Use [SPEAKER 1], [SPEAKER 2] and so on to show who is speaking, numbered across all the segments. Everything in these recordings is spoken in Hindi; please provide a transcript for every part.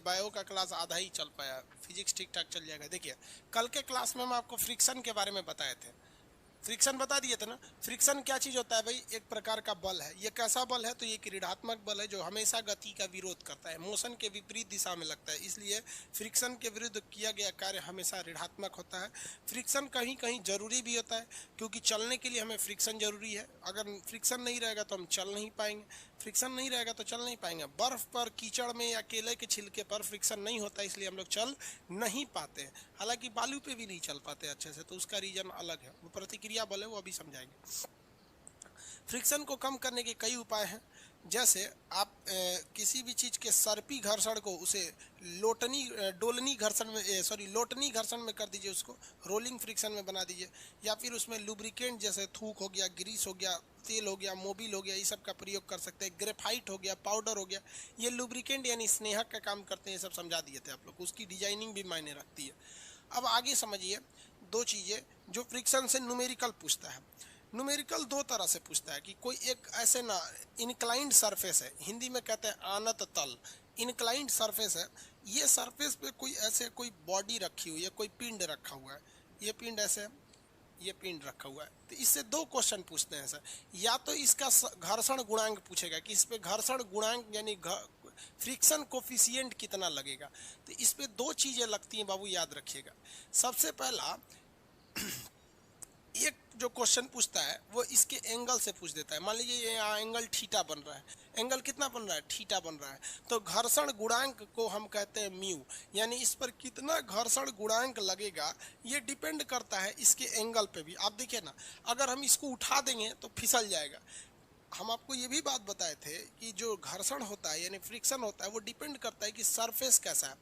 [SPEAKER 1] बायो का क्लास आधा ही चल पाया, फिजिक्स ठीक ठाक चल जाएगा। देखिए कल के क्लास में हम आपको फ्रिक्शन के बारे में बताए थे, फ्रिक्शन बता दिए थे ना। फ्रिक्शन क्या चीज़ होता है भाई? एक प्रकार का बल है। ये कैसा बल है? तो ये एक ऋणात्मक बल है जो हमेशा गति का विरोध करता है, मोशन के विपरीत दिशा में लगता है, इसलिए फ्रिक्शन के विरुद्ध किया गया कार्य हमेशा ऋणात्मक होता है। फ्रिक्शन कहीं कहीं जरूरी भी होता है, क्योंकि चलने के लिए हमें फ्रिक्शन जरूरी है। अगर फ्रिक्शन नहीं रहेगा तो हम चल नहीं पाएंगे, फ्रिक्शन नहीं रहेगा तो चल नहीं पाएंगे। बर्फ पर, कीचड़ में या केले के छिलके पर फ्रिक्शन नहीं होता, इसलिए हम लोग चल नहीं पाते। हालांकि बालू पे भी नहीं चल पाते अच्छे से, तो उसका रीजन अलग है, वो प्रतिक्रिया बल है, वो अभी समझाएंगे। फ्रिक्शन को कम करने के कई उपाय हैं। जैसे आप किसी भी चीज़ के सर्पी घर्षण को उसे लोटनी घर्षण में कर दीजिए, उसको रोलिंग फ्रिक्शन में बना दीजिए, या फिर उसमें लुब्रिकेंट जैसे थूक हो गया, ग्रीस हो गया, तेल हो गया, मोबिल हो गया, ये सब का प्रयोग कर सकते हैं। ग्रेफाइट हो गया, पाउडर हो गया, ये लुब्रिकेंट यानी स्नेहक का काम करते हैं, ये सब समझा दिए थे आप लोग। उसकी डिजाइनिंग भी मायने रखती है। अब आगे समझिए दो चीज़ें जो फ्रिक्शन से न्यूमेरिकल पूछता है। न्यूमेरिकल दो तरह से पूछता है कि कोई एक ऐसे ना इंक्लाइंड सरफेस है, हिंदी में कहते हैं आनत तल, इंक्लाइंड सरफेस है। ये सरफेस पे कोई ऐसे कोई बॉडी रखी हुई है, कोई पिंड रखा हुआ है, ये पिंड ऐसे, ये पिंड रखा हुआ है। तो इससे दो क्वेश्चन पूछते हैं सर। या तो इसका घर्षण गुणांक पूछेगा कि इस पे घर्षण गुणांक यानी फ्रिक्शन कोफिशिएंट कितना लगेगा। तो इस पे दो चीजें लगती हैं बाबू, याद रखिएगा। सबसे पहला एक जो क्वेश्चन पूछता है वो इसके एंगल से पूछ देता है। मान लीजिए यहाँ एंगल थीटा बन रहा है, एंगल कितना बन रहा है? थीटा बन रहा है। तो घर्षण गुणांक को हम कहते हैं म्यू, यानी इस पर कितना घर्षण गुणांक लगेगा ये डिपेंड करता है इसके एंगल पे भी। आप देखिए ना, अगर हम इसको उठा देंगे तो फिसल जाएगा। हम आपको ये भी बात बताए थे कि जो घर्षण होता है यानी फ्रिक्शन होता है वो डिपेंड करता है कि सरफेस कैसा है।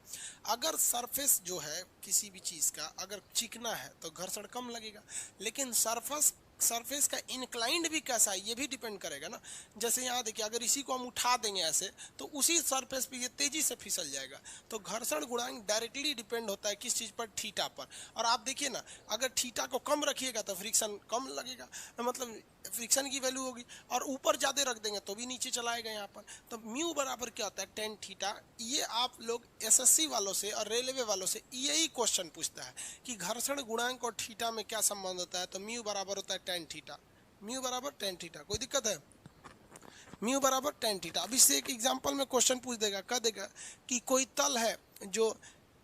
[SPEAKER 1] अगर सरफेस जो है किसी भी चीज़ का अगर चिकना है तो घर्षण कम लगेगा, लेकिन सरफेस का इंक्लाइंड भी कैसा है ये भी डिपेंड करेगा ना। जैसे यहाँ देखिए, अगर इसी को हम उठा देंगे ऐसे तो उसी सरफेस पे ये तेजी से फिसल जाएगा। तो घर्षण गुणांक डायरेक्टली डिपेंड होता है किस चीज़ पर? थीटा पर। और आप देखिए ना, अगर थीटा को कम रखिएगा तो फ्रिक्शन कम लगेगा, मतलब फ्रिक्शन की वैल्यू होगी, और ऊपर ज़्यादा रख देंगे तो भी नीचे चलाएगा यहाँ पर। तो म्यू बराबर क्या होता है? Tan theta. ये आप लोग एसएससी वालों से और रेलवे वालों से यही क्वेश्चन पूछता है कि घर्षण गुणांक और थीटा में क्या संबंध होता है। तो म्यू बराबर होता है टेन थीटा, म्यू बराबर टेन थीटा। कोई दिक्कत है? म्यू बराबर टेन थीटा। अब इससे एक एग्जाम्पल में क्वेश्चन पूछ देगा, कह देगा कि कोई तल है जो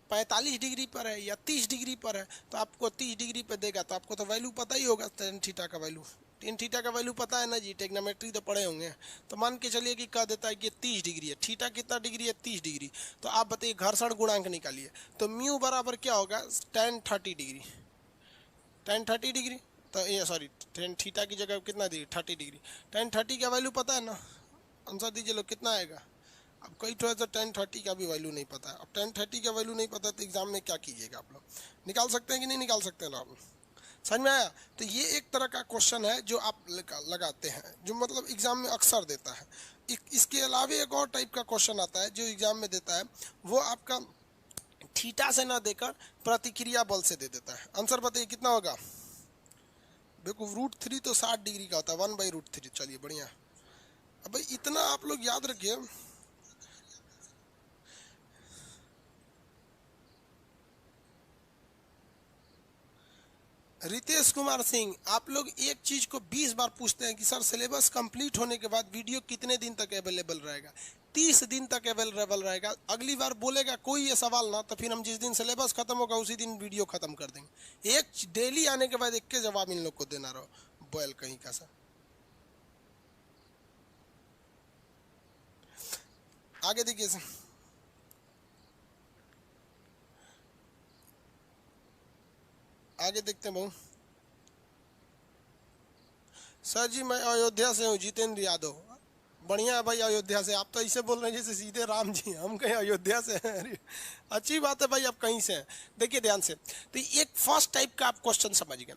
[SPEAKER 1] 45 डिग्री पर है या 30 डिग्री पर है, तो आपको 30 डिग्री पर देगा, तो आपको तो वैल्यू पता ही होगा टेन थीटा का वैल्यू। टेन थीटा का वैल्यू पता है ना जी, टेक्नोमेट्री तो पढ़े होंगे। तो मान के चलिए कि कह देता है कि 30 डिग्री है, थीटा कितना डिग्री है? 30 डिग्री। तो आप बताइए घर्षण गुणांक निकालिए। तो म्यू बराबर क्या होगा? Ten 30 degree, ten 30 degree. तो ये सॉरी, टेन थीटा की जगह कितना डिग्री? 30 डिग्री। टेन 30 का वैल्यू पता है ना? आंसर दीजिए लोग, कितना आएगा? अब कई थोड़ा सा टेन 30 का भी वैल्यू नहीं पता है। अब टेन 30 का वैल्यू नहीं पता तो एग्जाम में क्या कीजिएगा? आप लोग निकाल सकते हैं कि नहीं निकाल सकते ना? आप समझ में आया? तो ये एक तरह का क्वेश्चन है जो आप लगाते हैं, जो मतलब एग्जाम में अक्सर देता है। इसके अलावा एक और टाइप का क्वेश्चन आता है जो एग्जाम में देता है, वो आपका थीटा से ना देकर प्रतिक्रिया बल से दे देता है। आंसर बताइए कितना होगा? देखो √3 तो 60 डिग्री का होता है, 1/√3। चलिए बढ़िया। अब भाई इतना आप लोग याद रखिए। रितेश कुमार सिंह, आप लोग एक चीज को 20 बार पूछते हैं कि सर सिलेबस कंप्लीट होने के बाद वीडियो कितने दिन तक अवेलेबल रहेगा? 30 दिन तक अवेलेबल रहेगा। अगली बार बोलेगा कोई ये सवाल ना, तो फिर हम जिस दिन सिलेबस खत्म होगा उसी दिन वीडियो खत्म कर देंगे। एक डेली आने के बाद एक के जवाब इन लोग को देना रहो, बैल कहीं का सा। आगे देखिए सर, आगे देखते हैं। बहु सर जी मैं अयोध्या से हूँ, जितेंद्र यादव। बढ़िया है भाई, अयोध्या से। आप तो ऐसे बोल रहे हैं जैसे सीधे राम जी, हम कहीं अयोध्या से हैं। अच्छी बात है भाई, आप कहीं से हैं। देखिए ध्यान से, तो एक फर्स्ट टाइप का आप क्वेश्चन समझ गए।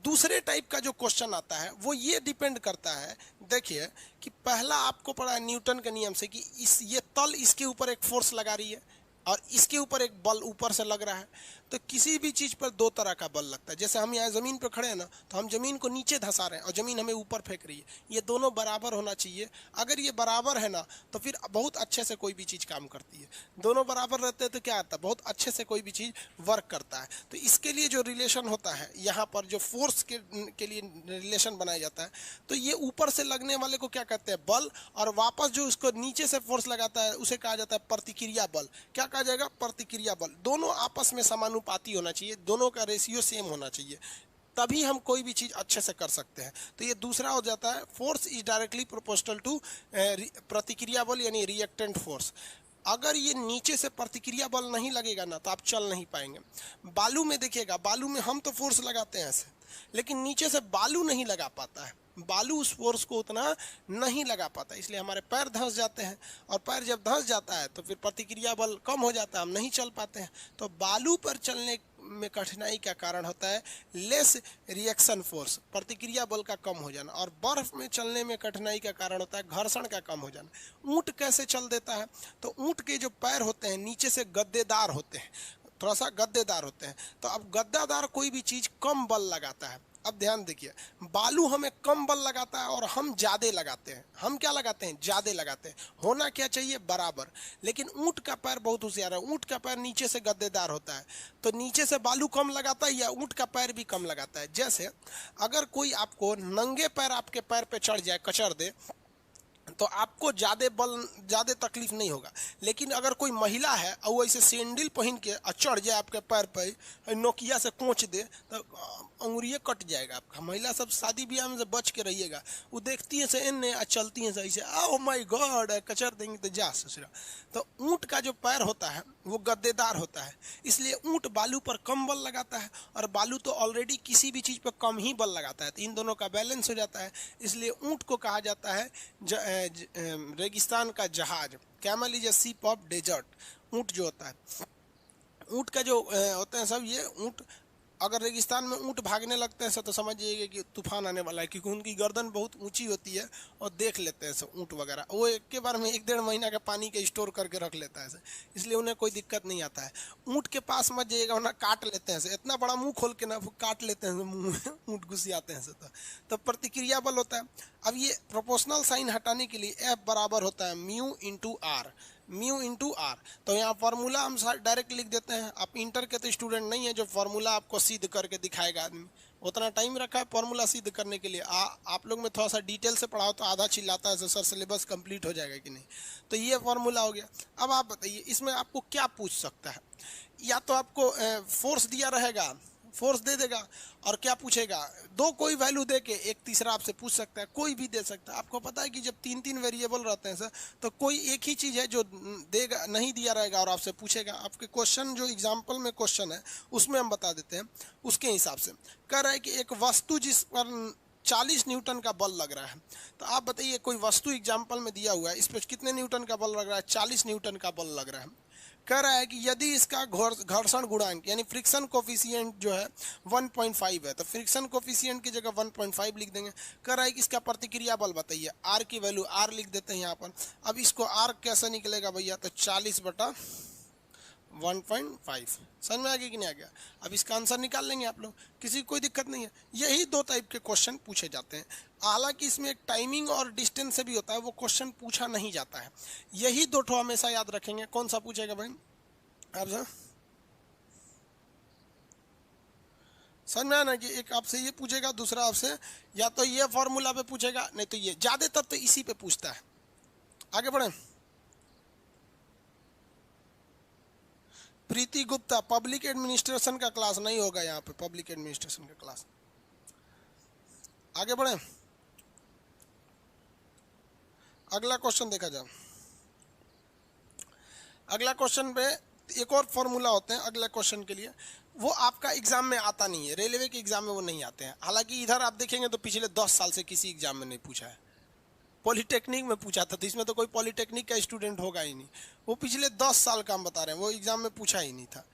[SPEAKER 1] दूसरे टाइप का जो क्वेश्चन आता है वो ये डिपेंड करता है, देखिए कि पहला आपको पढ़ा है न्यूटन के नियम से कि ये तल इसके ऊपर एक फोर्स लगा रही है, और इसके ऊपर एक बल ऊपर से लग रहा है। तो किसी भी चीज़ पर दो तरह का बल लगता है। जैसे हम यहाँ ज़मीन पर खड़े हैं ना, तो हम ज़मीन को नीचे धंसा रहे हैं और ज़मीन हमें ऊपर फेंक रही है। ये दोनों बराबर होना चाहिए। अगर ये बराबर है ना, तो फिर बहुत अच्छे से कोई भी चीज़ काम करती है। दोनों बराबर रहते हैं तो क्या आता है, बहुत अच्छे से कोई भी चीज़ वर्क करता है। तो इसके लिए जो रिलेशन होता है यहाँ पर, जो फोर्स के लिए रिलेशन बनाया जाता है, तो ये ऊपर से लगने वाले को क्या कहते हैं, बल, और वापस जो उसको नीचे से फोर्स लगाता है उसे कहा जाता है प्रतिक्रिया बल। क्या कहा जाएगा, प्रतिक्रिया बल। दोनों आपस में समानुपाती होना चाहिए, दोनों का रेशियो सेम होना चाहिए, तभी हम कोई भी चीज़ अच्छे से कर सकते हैं। तो ये दूसरा हो जाता है, force is directly proportional to प्रतिक्रिया बल यानी रिएक्टेंट फोर्स। अगर ये नीचे से प्रतिक्रिया बल नहीं लगेगा ना, तो आप चल नहीं पाएंगे। बालू में देखिएगा, बालू में हम तो फोर्स लगाते हैं ऐसे, लेकिन नीचे से बालू नहीं लगा पाता है, बालू उस फोर्स को उतना नहीं लगा पाता, इसलिए हमारे पैर धंस जाते हैं। और पैर जब धंस जाता है तो फिर प्रतिक्रिया बल कम हो जाता है, हम नहीं चल पाते हैं। तो बालू पर चलने में कठिनाई का कारण होता है लेस रिएक्शन फोर्स, प्रतिक्रिया बल का कम हो जाना। और बर्फ में चलने में कठिनाई का कारण होता है घर्षण का कम हो जाना। ऊंट कैसे चल देता है, तो ऊंट के जो पैर होते हैं नीचे से गद्देदार होते हैं, थोड़ा सा गद्देदार होते हैं। तो अब गद्देदार कोई भी चीज़ कम बल लगाता है। अब ध्यान देखिए, बालू हमें कम बल लगाता है और हम ज़्यादा लगाते हैं। हम क्या लगाते हैं, ज़्यादा लगाते हैं। होना क्या चाहिए, बराबर। लेकिन ऊंट का पैर बहुत होशियार है, ऊंट का पैर नीचे से गद्देदार होता है, तो नीचे से बालू कम लगाता है या ऊंट का पैर भी कम लगाता है। जैसे अगर कोई आपको नंगे पैर आपके पैर पे चढ़ जाए, कचर दे, तो आपको ज़्यादा तकलीफ नहीं होगा। लेकिन अगर कोई महिला है और वो ऐसे सैंडल पहन के चढ़ जाए आपके पैर पर, नोकिया से कोंच दे, तो अंगुरिये कट जाएगा आपका। महिला सब शादी ब्याह में से बच के रहिएगा, वो देखती है से इन्ने और चलती हैं से ऐसे, ओ माय गॉड, कचर देंगे तो जा ससुरा। तो ऊँट का जो पैर होता है वो गद्देदार होता है, इसलिए ऊँट बालू पर कम बल लगाता है, और बालू तो ऑलरेडी किसी भी चीज़ पर कम ही बल लगाता है, तो इन दोनों का बैलेंस हो जाता है। इसलिए ऊँट को कहा जाता है रेगिस्तान का जहाज। Camel is a ship of desert. ऊँट जो होता है, ऊँट का जो होते हैं सब, ये ऊँट अगर रेगिस्तान में ऊँट भागने लगते हैं सब, तो समझिएगा कि तूफान आने वाला है, क्योंकि उनकी गर्दन बहुत ऊंची होती है और देख लेते हैं सब ऊँट वगैरह। वो एक के बार में 1-1.5 महीना का पानी के स्टोर करके रख लेता है, इसलिए उन्हें कोई दिक्कत नहीं आता है। ऊँट के पास मत जाइएगा, वरना काट लेते हैं, इतना बड़ा मुंह खोल के ना वो काट लेते हैं मुंह में, ऊँट घुस जाते हैं। तो प्रतिक्रिया बल होता है। अब ये प्रोपोर्शनल साइन हटाने के लिए F बराबर होता है mu into R, mu into R. तो यहाँ फार्मूला हम डायरेक्ट लिख देते हैं। आप इंटर के तो स्टूडेंट नहीं है जो फार्मूला आपको सिद्ध करके दिखाएगा आदमी, उतना टाइम रखा है फार्मूला सिद्ध करने के लिए। आप लोग में थोड़ा सा डिटेल से पढ़ाओ तो आधा चिल्लाता है सर सिलेबस कंप्लीट हो जाएगा कि नहीं। तो ये फार्मूला हो गया। अब आप बताइए इसमें आपको क्या पूछ सकता है, या तो आपको फोर्स दिया रहेगा, फोर्स दे देगा, और क्या पूछेगा, दो कोई वैल्यू दे के एक तीसरा आपसे पूछ सकता है, कोई भी दे सकता है। आपको पता है कि जब 3-3 वेरिएबल रहते हैं सर, तो कोई एक ही चीज़ है जो देगा, नहीं दिया रहेगा और आपसे पूछेगा। आपके क्वेश्चन जो एग्जाम्पल में क्वेश्चन है उसमें हम बता देते हैं उसके हिसाब से। कह रहा है कि एक वस्तु जिस पर 40 न्यूटन का बल लग रहा है, तो आप बताइए कोई वस्तु एग्जाम्पल में दिया हुआ है, इस पर कितने न्यूटन का बल लग रहा है, 40 न्यूटन का बल लग रहा है। कह रहा है कि यदि इसका घर्षण गुणांक यानी फ्रिक्शन कोफिशिएंट जो है 1.5 है, तो फ्रिक्शन कोफिशिएंट की जगह 1.5 लिख देंगे। कह रहा है कि इसका प्रतिक्रिया बल बताइए, आर की वैल्यू आर लिख देते हैं यहाँ पर। अब इसको आर कैसे निकलेगा भैया, तो 40/1.5। समझ में आ गया कि नहीं आ गया। अब इसका आंसर निकाल लेंगे आप लोग, किसी कोई दिक्कत नहीं है। यही 2 टाइप के क्वेश्चन पूछे जाते हैं। हालांकि इसमें एक टाइमिंग और डिस्टेंस से भी होता है, वो क्वेश्चन पूछा नहीं जाता है। यही 2 ठो हमेशा याद रखेंगे। कौन सा पूछेगा भाई आपसे, समझ में आया ना, कि एक आपसे ये पूछेगा, दूसरा आपसे या तो ये फॉर्मूला पे पूछेगा, नहीं तो ये, ज्यादातर तो इसी पे पूछता है। आगे बढ़े। प्रीति गुप्ता, पब्लिक एडमिनिस्ट्रेशन का क्लास नहीं होगा यहाँ पे, पब्लिक एडमिनिस्ट्रेशन का क्लास। आगे बढ़े, अगला क्वेश्चन देखा जाए। अगला क्वेश्चन पे एक और फॉर्मूला होते हैं अगले क्वेश्चन के लिए, वो आपका एग्जाम में आता नहीं है, रेलवे के एग्जाम में वो नहीं आते हैं। हालांकि इधर आप देखेंगे तो पिछले 10 साल से किसी एग्जाम में नहीं पूछा है। पॉलिटेक्निक में पूछा था, तो इसमें तो कोई पॉलिटेक्निक का स्टूडेंट होगा ही नहीं। वो पिछले 10 साल का हम बता रहे हैं, वो एग्जाम में पूछा ही नहीं था।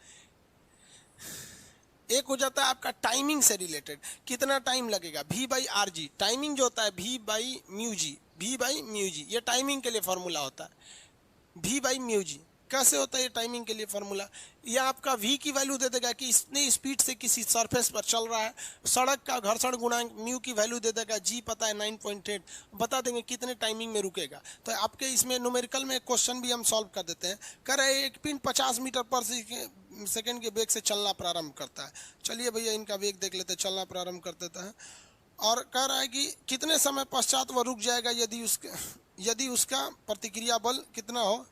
[SPEAKER 1] एक हो जाता है आपका टाइमिंग से रिलेटेड, कितना टाइम लगेगा, V/RG। टाइमिंग जो होता है V/μg, V/μg, ये टाइमिंग के लिए फॉर्मूला होता है, V/μg। कैसे होता है ये टाइमिंग के लिए फॉर्मूला? यह आपका v की वैल्यू दे देगा कि इतनी स्पीड से किसी सरफेस पर चल रहा है, सड़क का घर्षण गुणांक म्यू की वैल्यू दे देगा, g पता है 9.8, बता देंगे कितने टाइमिंग में रुकेगा। तो आपके इसमें न्यूमेरिकल में क्वेश्चन भी हम सॉल्व कर देते हैं। कह रहे हैं एक पिन 50 मीटर पर सेकेंड के वेग से चलना प्रारंभ करता है। चलिए भैया इनका वेग देख लेते हैं, चलना प्रारंभ कर देता है। और कह रहा है कि कितने समय पश्चात वह रुक जाएगा यदि उसका प्रतिक्रिया बल कितना हो,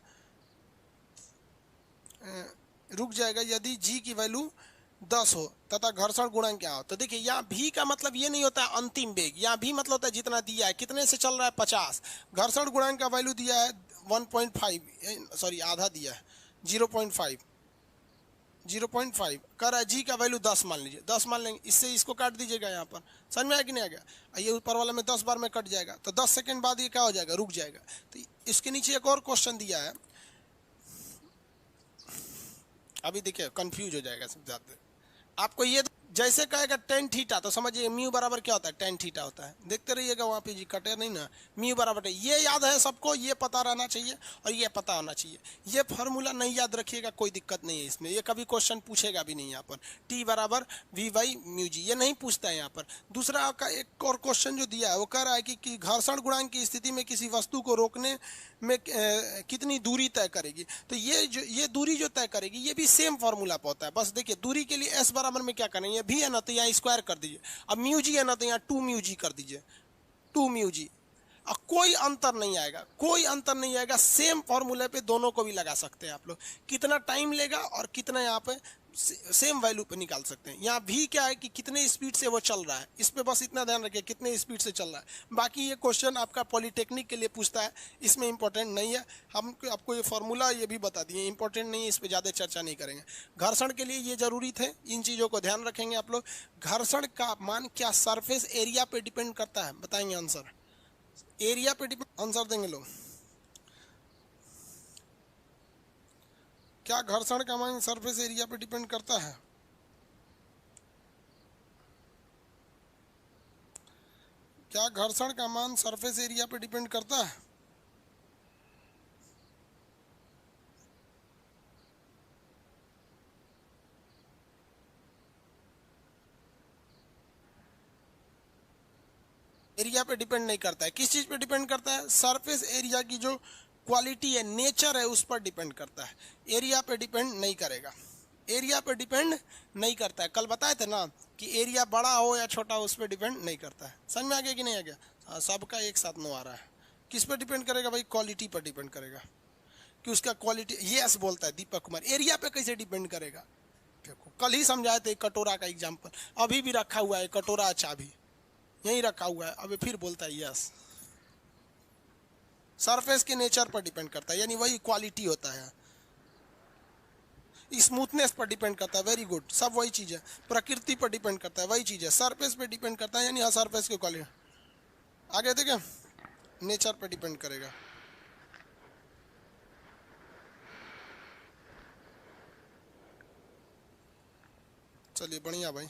[SPEAKER 1] रुक जाएगा यदि g की वैल्यू 10 हो तथा घर्षण गुणांक क्या हो। तो देखिए यहाँ v का मतलब ये नहीं होता है अंतिम वेग, यहाँ v मतलब होता है जितना दिया है, कितने से चल रहा है 50, घर्षण गुणांक का वैल्यू दिया है 1.5, सॉरी आधा दिया है 0.5 कर रहा है, g का वैल्यू 10 मान लीजिए, 10 मान लेंगे, इससे इसको काट दीजिएगा। यहाँ पर समझ में आया कि नहीं आ गया? ये ऊपर वाला में 10 बार में कट जाएगा, तो 10 सेकंड बाद ये क्या हो जाएगा, रुक जाएगा। तो इसके नीचे एक और क्वेश्चन दिया है, अभी देखिए कंफ्यूज हो जाएगा समझाते आपको। ये जैसे कहेगा टेन थीटा तो समझिए म्यू बराबर क्या होता है, टेन थीटा होता है। देखते रहिएगा वहाँ पे जी, कटे नहीं ना, म्यू बराबर है। ये याद है सबको, ये पता रहना चाहिए और ये पता होना चाहिए। ये फार्मूला नहीं याद रखिएगा, कोई दिक्कत नहीं है इसमें, ये कभी क्वेश्चन पूछेगा भी नहीं यहाँ पर। टी बराबर वी बाई म्यू जी, ये नहीं पूछता है यहाँ पर। दूसरा का एक और क्वेश्चन जो दिया है वो कह रहा है कि घर्षण गुणांक की स्थिति में किसी वस्तु को रोकने में कितनी दूरी तय करेगी। तो ये दूरी जो तय करेगी ये भी सेम फार्मूला पर होता है। बस देखिए दूरी के लिए एस बराबर में क्या करेंगे, भी है ना तो यहाँ स्क्वायर कर दीजिए, अब म्यू जी है ना तो यहाँ 2 म्यू जी कर दीजिए, 2 म्यू जी। और कोई अंतर नहीं आएगा, कोई अंतर नहीं आएगा, सेम फॉर्मूले पे दोनों को भी लगा सकते हैं आप लोग। कितना टाइम लेगा और कितना यहाँ पे सेम वैल्यू पे निकाल सकते हैं। यहाँ भी क्या है कि कितने स्पीड से वो चल रहा है, इस पे बस इतना ध्यान रखिए कितने स्पीड से चल रहा है। बाकी ये क्वेश्चन आपका पॉलिटेक्निक के लिए पूछता है, इसमें इंपॉर्टेंट नहीं है। हम आपको ये फॉर्मूला ये भी बता दिए, इंपॉर्टेंट नहीं है, इस पर ज़्यादा चर्चा नहीं करेंगे। घर्षण के लिए ये जरूरी थे, इन चीज़ों को ध्यान रखेंगे आप लोग। घर्षण का मान क्या सरफेस एरिया पे डिपेंड करता है, बताएंगे आंसर। एरिया पे डिपेंड, आंसर देंगे लोग। क्या घर्षण का मान सरफेस एरिया पे डिपेंड करता है? क्या घर्षण का मान सरफेस एरिया पे डिपेंड करता है? एरिया पे डिपेंड नहीं करता है। किस चीज पे डिपेंड करता है? सरफेस एरिया की जो क्वालिटी है, नेचर है, उस पर डिपेंड करता है। एरिया पे डिपेंड नहीं करेगा, एरिया पे डिपेंड नहीं करता है। कल बताए थे ना कि एरिया बड़ा हो या छोटा हो उस पर डिपेंड नहीं करता है। समझ में आ गया कि नहीं आ गया? हाँ, सबका एक साथ नो आ रहा है। किस पर डिपेंड करेगा भाई? क्वालिटी पर डिपेंड करेगा कि उसका क्वालिटी। यस बोलता है दीपक कुमार। एरिया पे कैसे डिपेंड करेगा? देखो कल ही समझाए थे कटोरा का एग्जाम्पल, अभी भी रखा हुआ है कटोरा, चाबी यहीं रखा हुआ है, अभी फिर बोलता है यस। सरफेस के नेचर पर डिपेंड करता है, यानी वही क्वालिटी होता है। स्मूथनेस पर डिपेंड करता है, वेरी गुड, सब वही चीज है। प्रकृति पर डिपेंड करता है, वही चीज है। सरफेस पे डिपेंड करता है, यानी हर सरफेस की क्वालिटी। आगे देखें, नेचर पर डिपेंड करेगा। चलिए बढ़िया भाई।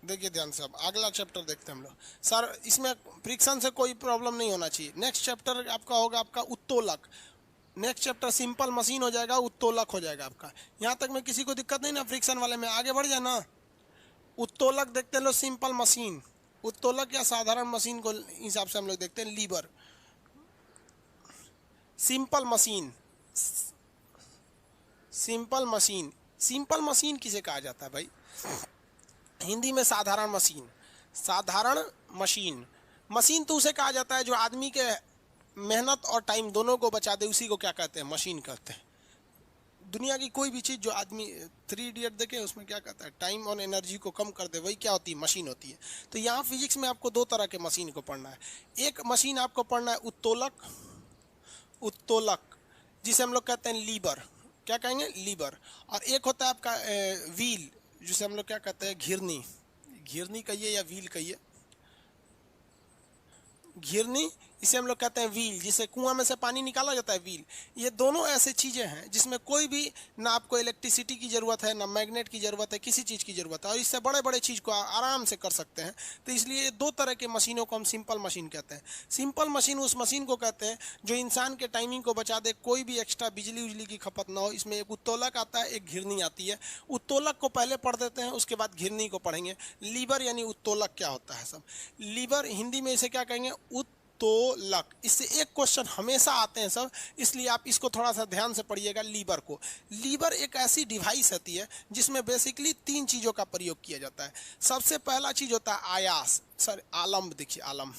[SPEAKER 1] देखिए ध्यान से, अब अगला चैप्टर देखते हैं हम लोग। सर इसमें फ्रिक्शन से कोई प्रॉब्लम नहीं होना चाहिए। नेक्स्ट चैप्टर आपका होगा आपका उत्तोलक। नेक्स्ट चैप्टर सिंपल मशीन हो जाएगा, उत्तोलक हो जाएगा आपका। यहाँ तक में किसी को दिक्कत नहीं ना फ्रिक्शन वाले में? आगे बढ़ जाए ना। उत्तोलक देखते हैं लोग, सिंपल मशीन। उत्तोलक या साधारण मशीन को हिसाब से हम लोग देखते हैं। Lever, simple machine, simple machine. Simple machine किसे कहा जाता है भाई? हिंदी में साधारण मशीन। साधारण मशीन, मशीन तो उसे कहा जाता है जो आदमी के मेहनत और टाइम दोनों को बचा दे, उसी को क्या कहते हैं? मशीन कहते हैं। दुनिया की कोई भी चीज़ जो आदमी 3 इडियट देखे उसमें क्या कहता है? टाइम और एनर्जी को कम कर दे, वही क्या होती है? मशीन होती है। तो यहाँ फिजिक्स में आपको 2 तरह के मशीन को पढ़ना है। एक मशीन आपको पढ़ना है उत्तोलक, उत्तोलक जिसे हम लोग कहते हैं लीवर। क्या कहेंगे? लीवर। और एक होता है आपका व्हील, जिसे हम लोग क्या कहते हैं? घिरनी। घिरनी कहिए या व्हील कहिए, घिरनी इसे हम लोग कहते हैं व्हील, जिसे कुआं में से पानी निकाला जाता है, व्हील। ये दोनों ऐसे चीज़ें हैं जिसमें कोई भी ना आपको इलेक्ट्रिसिटी की ज़रूरत है, ना मैग्नेट की ज़रूरत है, किसी चीज़ की ज़रूरत है, और इससे बड़े बड़े चीज़ को आराम से कर सकते हैं। तो इसलिए दो तरह के मशीनों को हम सिंपल मशीन कहते हैं। सिंपल मशीन उस मशीन को कहते हैं जो इंसान के टाइमिंग को बचा दे, कोई भी एक्स्ट्रा बिजली उजली की खपत ना हो। इसमें एक उत्तोलक आता है, एक घिरनी आती है। उत्तोलक को पहले पढ़ देते हैं, उसके बाद घिरनी को पढ़ेंगे। लीवर यानी उत्तोलक क्या होता है सब। लीवर हिंदी में इसे क्या कहेंगे, उत्तोलक। इससे एक क्वेश्चन हमेशा आते हैं सब, इसलिए आप इसको थोड़ा सा ध्यान से पढ़िएगा लीवर को। लीवर एक ऐसी डिवाइस होती है जिसमें बेसिकली 3 चीज़ों का प्रयोग किया जाता है। सबसे पहला चीज़ होता है आयास, सर आलम्ब, देखिए आलम्ब,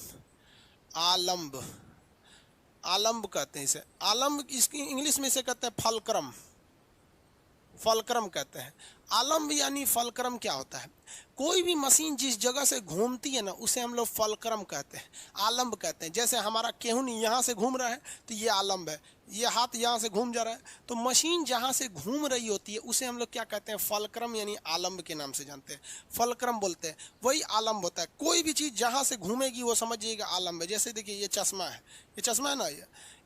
[SPEAKER 1] आलम्ब, आलम्ब कहते हैं इसे। आलम्ब इसकी इंग्लिश में इसे कहते हैं फलक्रम, फलक्रम कहते हैं। आलम्ब यानी फलक्रम क्या होता है, कोई भी मशीन जिस जगह से घूमती है ना, उसे हम लोग फलक्रम कहते हैं, आलम्ब कहते हैं। जैसे हमारा केहून यहाँ से घूम रहा है तो ये आलम्ब है, ये हाथ यहाँ से घूम जा रहा है, तो मशीन जहाँ से घूम रही होती है उसे हम लोग क्या कहते हैं, फलक्रम यानी आलम्ब के नाम से जानते हैं, फलक्रम बोलते हैं, वही आलम्ब होता है। कोई भी चीज़ जहाँ से घूमेगी वो समझिएगा आलम्ब है। जैसे देखिए ये चश्मा है, ये चश्मा है ना,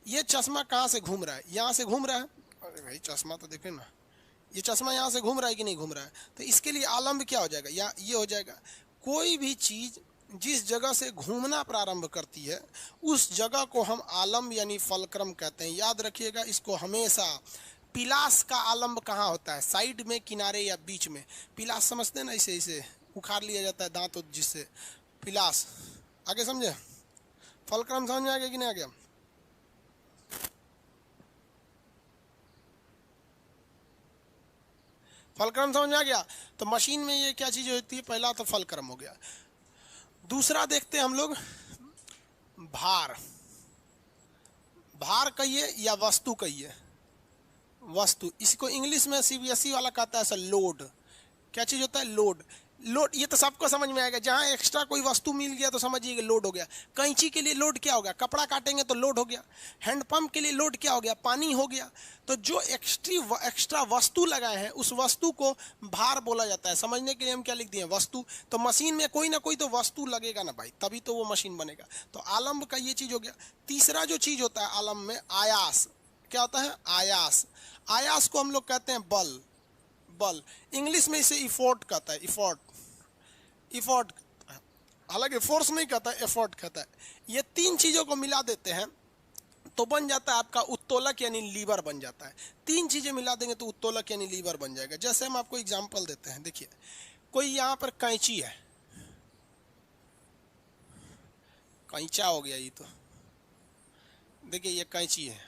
[SPEAKER 1] ये चश्मा कहाँ से घूम रहा है, यहाँ से घूम रहा है। अरे भाई चश्मा तो देखे ना, ये चश्मा यहाँ से घूम रहा है कि नहीं घूम रहा है, तो इसके लिए आलम्ब क्या हो जाएगा, या ये हो जाएगा। कोई भी चीज़ जिस जगह से घूमना प्रारंभ करती है उस जगह को हम आलम्ब यानी फलक्रम कहते हैं। याद रखिएगा इसको हमेशा। पिलास का आलम्ब कहाँ होता है, साइड में, किनारे या बीच में। पिलास समझते हैं ना, इसे इसे उखाड़ लिया जाता है दांत जिससे, पिलास। आगे समझे, फलक्रम समझ में आ गया कि नहीं आ गया। फलक्रम समझ में आ गया। तो मशीन में ये क्या चीज़ होती है, पहला तो फलक्रम हो गया। दूसरा देखते हैं हम लोग भार। भार कहिए या वस्तु कहिए, वस्तु। इसको इंग्लिश में सीबीएसई वाला कहता है सर लोड। क्या चीज़ होता है, लोड। लोड ये तो सबको समझ में आएगा, जहाँ एक्स्ट्रा कोई वस्तु मिल गया तो समझिए लोड हो गया। कैंची के लिए लोड क्या हो गया, कपड़ा काटेंगे तो लोड हो गया। हैंडपंप के लिए लोड क्या हो गया, पानी हो गया। तो जो एक्स्ट्रा वस्तु लगाए हैं उस वस्तु को भार बोला जाता है। समझने के लिए हम क्या लिख दिए, वस्तु। तो मशीन में कोई ना कोई तो वस्तु लगेगा ना भाई, तभी तो वो मशीन बनेगा। तो आलम्ब का ये चीज़ हो गया। तीसरा जो चीज़ होता है आलम्ब में, आयास। क्या होता है, आयास। आयास को हम लोग कहते हैं बल, बल। इंग्लिश में इसे इफोर्ट कहता है, इफोर्ट, इफोर्ट। हालांकि फोर्स नहीं कहता है, एफर्ट कहता है। ये 3 चीज़ों को मिला देते हैं तो बन जाता है आपका उत्तोलक यानी लीवर बन जाता है। 3 चीज़ें मिला देंगे तो उत्तोलक यानी लीवर बन जाएगा। जैसे हम आपको एग्जांपल देते हैं, देखिए कोई यहाँ पर कैंची है, कैंचा हो गया ये तो, देखिए ये कैंची है।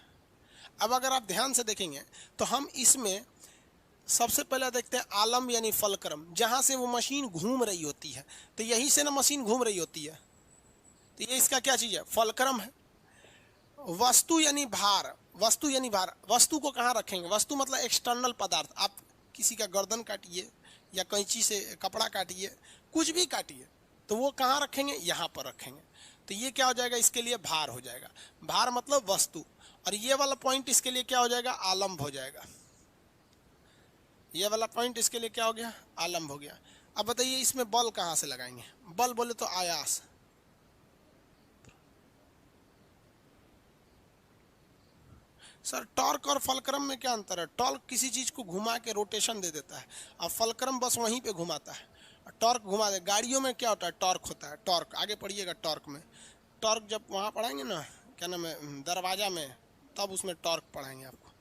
[SPEAKER 1] अब अगर आप ध्यान से देखेंगे तो हम इसमें सबसे पहले देखते हैं आलम्ब यानी फलक्रम, जहाँ से वो मशीन घूम रही होती है। तो यहीं से ना मशीन घूम रही होती है, तो ये इसका क्या चीज़ है, फलक्रम है। वस्तु यानी भार, वस्तु यानी भार। वस्तु को कहाँ रखेंगे, वस्तु मतलब एक्सटर्नल पदार्थ। आप किसी का गर्दन काटिए या कैंची से कपड़ा काटिए, कुछ भी काटिए, तो वो कहाँ रखेंगे, यहाँ पर रखेंगे। तो ये क्या हो जाएगा, इसके लिए भार हो जाएगा। भार मतलब वस्तु। और ये वाला पॉइंट इसके लिए क्या हो जाएगा, आलम्ब हो जाएगा। ये वाला पॉइंट इसके लिए क्या हो गया, आलम्ब हो गया। अब बताइए इसमें बल कहाँ से लगाएंगे, बल बोले तो आयास। सर टॉर्क और फलक्रम में क्या अंतर है, टॉर्क किसी चीज़ को घुमा के रोटेशन दे देता है, और फलक्रम बस वहीं पे घुमाता है। टॉर्क घुमा दे, गाड़ियों में क्या होता है, टॉर्क होता है, टॉर्क। आगे पढ़िएगा टॉर्क में, टॉर्क जब वहाँ पढ़ाएंगे ना, क्या नाम है, दरवाजा में, तब उसमें टॉर्क पढ़ाएंगे आपको।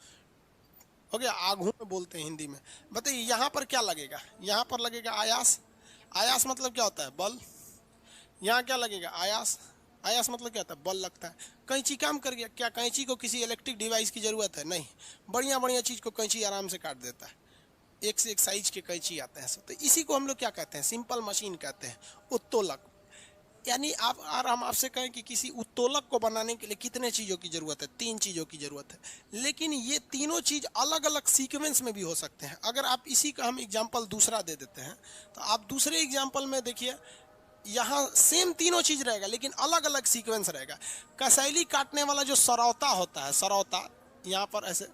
[SPEAKER 1] हो गया, आगू में बोलते हैं हिंदी में। बताइए यहाँ पर क्या लगेगा, यहाँ पर लगेगा आयास। आयास मतलब क्या होता है, बल। यहाँ क्या लगेगा, आयास। आयास मतलब क्या होता है, बल लगता है। कैंची काम कर गया, क्या कैंची को किसी इलेक्ट्रिक डिवाइस की ज़रूरत है, नहीं। बढ़िया बढ़िया चीज़ को कैंची आराम से काट देता है, एक से एक साइज के कैंची आते हैं सब। तो इसी को हम लोग क्या कहते हैं, सिंपल मशीन कहते हैं, उत्तोलक। यानी आप और हम आपसे कहें कि किसी उत्तोलक को बनाने के लिए कितने चीज़ों की ज़रूरत है, 3 चीज़ों की ज़रूरत है। लेकिन ये तीनों चीज़ अलग अलग सीक्वेंस में भी हो सकते हैं। अगर आप इसी का हम एग्जांपल दूसरा दे देते हैं, तो आप दूसरे एग्जांपल में देखिए, यहाँ सेम तीनों चीज़ रहेगा लेकिन अलग अलग सीक्वेंस रहेगा। कसैली काटने वाला जो सरौता होता है, सरौता यहाँ पर ऐसे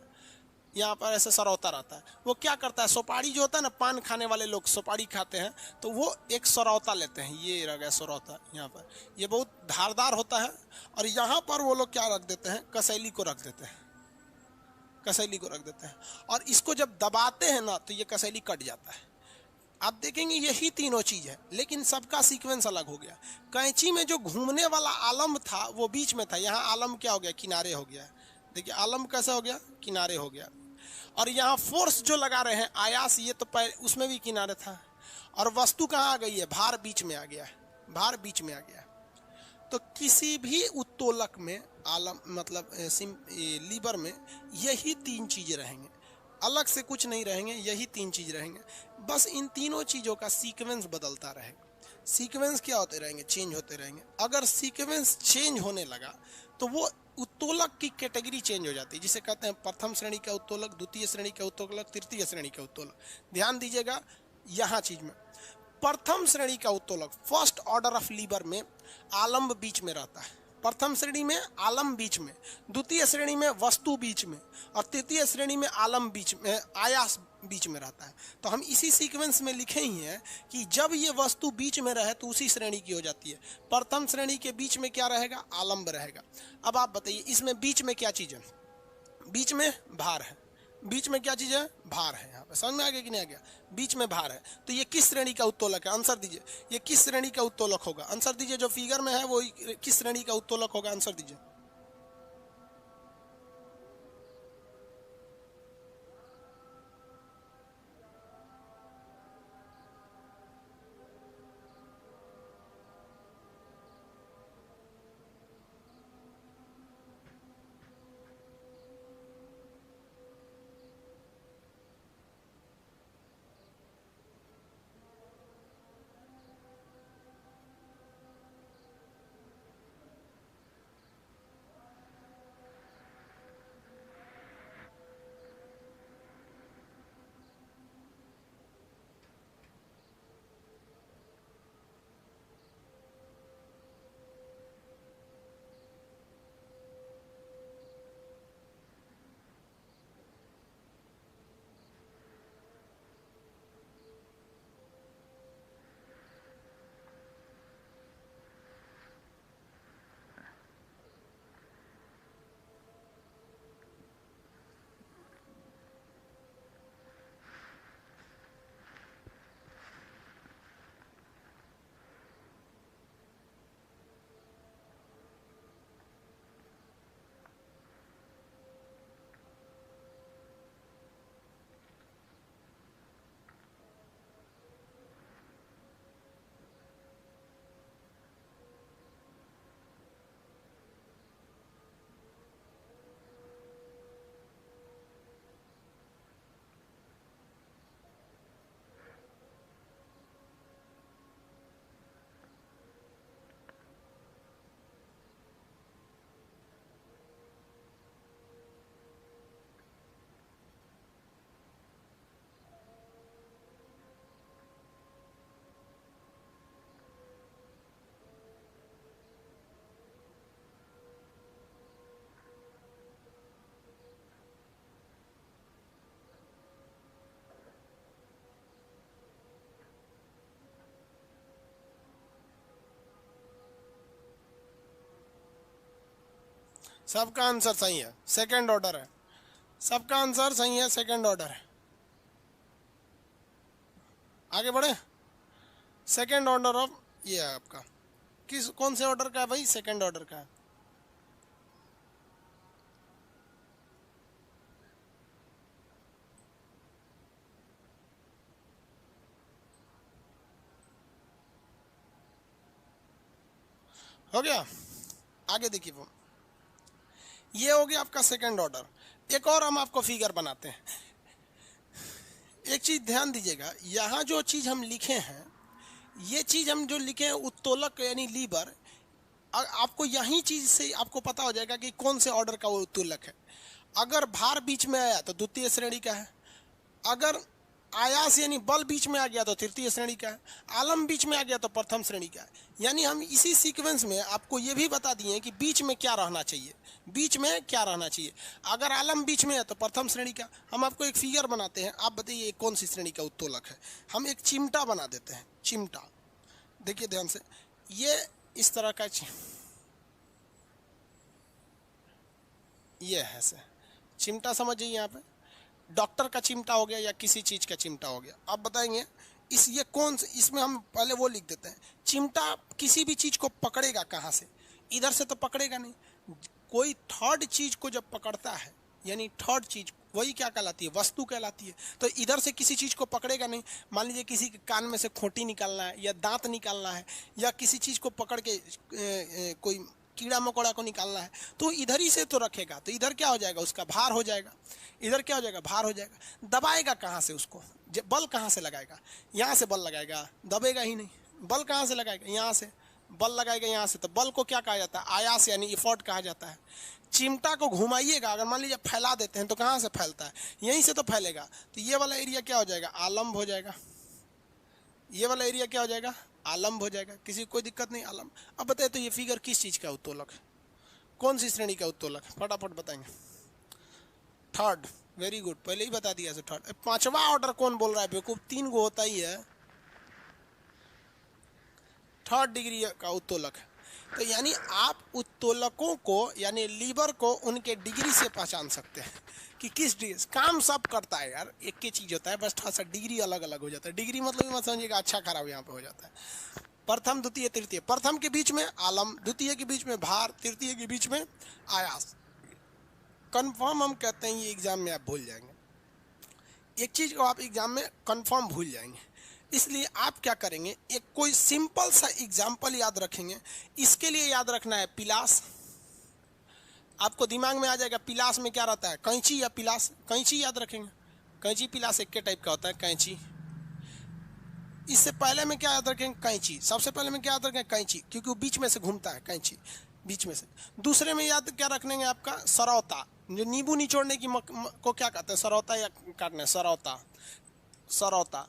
[SPEAKER 1] यहाँ पर ऐसे सरौता रहता है। वो क्या करता है, सुपारी जो होता है ना, पान खाने वाले लोग सुपारी खाते हैं तो वो एक सरौता लेते हैं, ये रह गया सरौता यहाँ पर, ये बहुत धारदार होता है। और यहाँ पर वो लोग क्या रख देते हैं, कसैली को रख देते हैं, कसैली को रख देते हैं। और इसको जब दबाते हैं ना तो ये कसैली कट जाता है। आप देखेंगे यही तीनों चीज है, लेकिन सबका सीक्वेंस अलग हो गया। कैंची में जो घूमने वाला आलम था वो बीच में था, यहाँ आलम क्या हो गया, किनारे हो गया। देखिए आलम कैसा हो गया, किनारे हो गया। और यहाँ फोर्स जो लगा रहे हैं आयास, ये तो उसमें भी किनारे था। और वस्तु कहाँ आ गई है, भार बीच में आ गया है, भार बीच में आ गया। तो किसी भी उत्तोलक में आलम मतलब लीवर में यही तीन चीजें रहेंगे, अलग से कुछ नहीं रहेंगे, यही तीन चीज रहेंगे। बस इन तीनों चीजों का सीक्वेंस बदलता रहेगा। सीक्वेंस क्या होते रहेंगे, चेंज होते रहेंगे। अगर सीक्वेंस चेंज होने लगा तो वो उत्तोलक की कैटेगरी चेंज हो जाती है, जिसे कहते हैं प्रथम श्रेणी का उत्तोलक, द्वितीय श्रेणी का उत्तोलक, तृतीय श्रेणी का उत्तोलक। ध्यान दीजिएगा यहाँ चीज में, प्रथम श्रेणी का उत्तोलक, फर्स्ट ऑर्डर ऑफ लीवर में आलम्ब बीच में रहता है। प्रथम श्रेणी में आलम बीच में, द्वितीय श्रेणी में वस्तु बीच में, और तृतीय श्रेणी में आलम बीच में, आयास बीच में रहता है। तो हम इसी सीक्वेंस में लिखे ही हैं कि जब ये वस्तु बीच में रहे तो उसी श्रेणी की हो जाती है। प्रथम श्रेणी के बीच में क्या रहेगा, आलम्ब रहेगा। अब आप बताइए इसमें बीच में क्या चीज है, बीच में भार है। बीच में क्या चीज है, भार है। यहाँ पे समझ में आ गया कि नहीं आ गया, बीच में भार है। तो ये किस श्रेणी का उत्तोलक है, आंसर दीजिए। ये किस श्रेणी का उत्तोलक होगा, आंसर दीजिए। जो फिगर में है वो किस श्रेणी का उत्तोलक होगा, आंसर दीजिए। सबका आंसर सही है, सेकंड ऑर्डर है। सबका आंसर सही है, सेकंड ऑर्डर है। आगे बढ़े, सेकंड ऑर्डर ऑफ ये है आपका, किस कौन से ऑर्डर का है भाई, सेकंड ऑर्डर का है। हो गया, आगे देखिए वो, ये हो गया आपका सेकंड ऑर्डर। एक और हम आपको फिगर बनाते हैं। एक चीज ध्यान दीजिएगा, यहाँ जो चीज हम लिखे हैं, ये चीज हम जो लिखे हैं उत्तोलक यानी लीवर, आपको यही चीज से आपको पता हो जाएगा कि कौन से ऑर्डर का वो उत्तोलक है। अगर भार बीच में आया तो द्वितीय श्रेणी का है, अगर आयास यानी बल बीच में आ गया तो तृतीय श्रेणी का है, आलम बीच में आ गया तो प्रथम श्रेणी का है। यानी हम इसी सीक्वेंस में आपको ये भी बता दिए कि बीच में क्या रहना चाहिए, बीच में क्या रहना चाहिए। अगर आलम बीच में है तो प्रथम श्रेणी का। हम आपको एक फिगर बनाते हैं, आप बताइए कौन सी श्रेणी का उत्तोलक है। हम एक चिमटा बना देते हैं, चिमटा, देखिए ध्यान से, ये इस तरह का ये है से चिमटा, समझिए यहाँ पे डॉक्टर का चिमटा हो गया या किसी चीज का चिमटा हो गया। अब बताएंगे इस ये कौन से, इसमें हम पहले वो लिख देते हैं, चिमटा किसी भी चीज को पकड़ेगा कहाँ से, इधर से तो पकड़ेगा नहीं, कोई थर्ड चीज को जब पकड़ता है यानी थर्ड चीज, वही क्या कहलाती है, वस्तु कहलाती है। तो इधर से किसी चीज को पकड़ेगा नहीं। मान लीजिए किसी के कान में से खोटी निकालना है या दांत निकालना है या किसी चीज को पकड़ के कोई कीड़ा मकोड़ा को निकालना है, तो इधर ही से तो रखेगा, तो इधर क्या हो जाएगा, उसका भार हो जाएगा। इधर क्या हो जाएगा, भार हो जाएगा। दबाएगा कहाँ से उसको, बल कहाँ से लगाएगा, यहाँ से बल लगाएगा, दबेगा ही नहीं। बल कहाँ से लगाएगा, यहाँ से बल लगाएगा, यहाँ से। तो बल को क्या कहा जाता है, आयास यानी इफर्ट कहा जाता है। चिमटा को घुमाइएगा, अगर मान लीजिए फैला देते हैं तो कहाँ से फैलता है, यहीं से तो फैलेगा। तो ये वाला एरिया क्या हो जाएगा, आलम्ब हो जाएगा। ये वाला एरिया क्या हो जाएगा, आलम्ब हो जाएगा। किसी कोई दिक्कत नहीं, आलम्ब। अब बताइए तो ये फिगर किस चीज का उत्तोलक है, कौन सी श्रेणी का उत्तोलक है, फटाफट बताएंगे। थर्ड, वेरी गुड, पहले ही बता दिया। थर्ड। पांचवा ऑर्डर कौन बोल रहा है बेवकूफ, 3 गो होता ही है। थर्ड डिग्री का उत्तोलक है। तो यानी आप उत्तोलकों को यानी लीवर को उनके डिग्री से पहचान सकते हैं कि किस डिग्री। काम सब करता है यार, एक ही चीज होता है, बस थोड़ा सा डिग्री अलग अलग हो जाता है। डिग्री मतलब मत समझिएगा अच्छा खराब यहाँ पे हो जाता है। प्रथम द्वितीय तृतीय, प्रथम के बीच में आलम, द्वितीय के बीच में भार, तृतीय के बीच में आयास। कंफर्म हम कहते हैं ये एग्जाम में आप भूल जाएंगे, एक चीज को आप एग्जाम में कंफर्म भूल जाएंगे। इसलिए आप क्या करेंगे, एक कोई सिंपल सा एग्जाम्पल याद रखेंगे। इसके लिए याद रखना है पिलास, आपको दिमाग में आ जाएगा पिलास में क्या रहता है, कैंची या पिलास। कैंची याद रखेंगे, कैंची पिलास एक के टाइप का होता है, कैंची। इससे पहले में क्या याद रखेंगे, कैंची। सबसे पहले में क्या याद रखेंगे, कैंची, क्योंकि वो बीच में से घूमता है, कैंची बीच में से। दूसरे में याद क्या रखेंगे आपका, सरौता, जो नींबू निचोड़ने की को क्या कहते हैं, सरौता या काटने, सरौता। सरौता,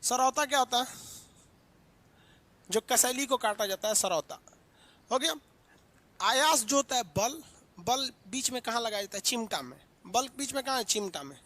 [SPEAKER 1] सरौता क्या होता है, जो कसैली को काटा जाता है, सरौता हो गया। आयास जो होता है बल, बल बीच में कहाँ लगाया जाता है, चिमटा में। बल बीच में कहाँ है, चिमटा में,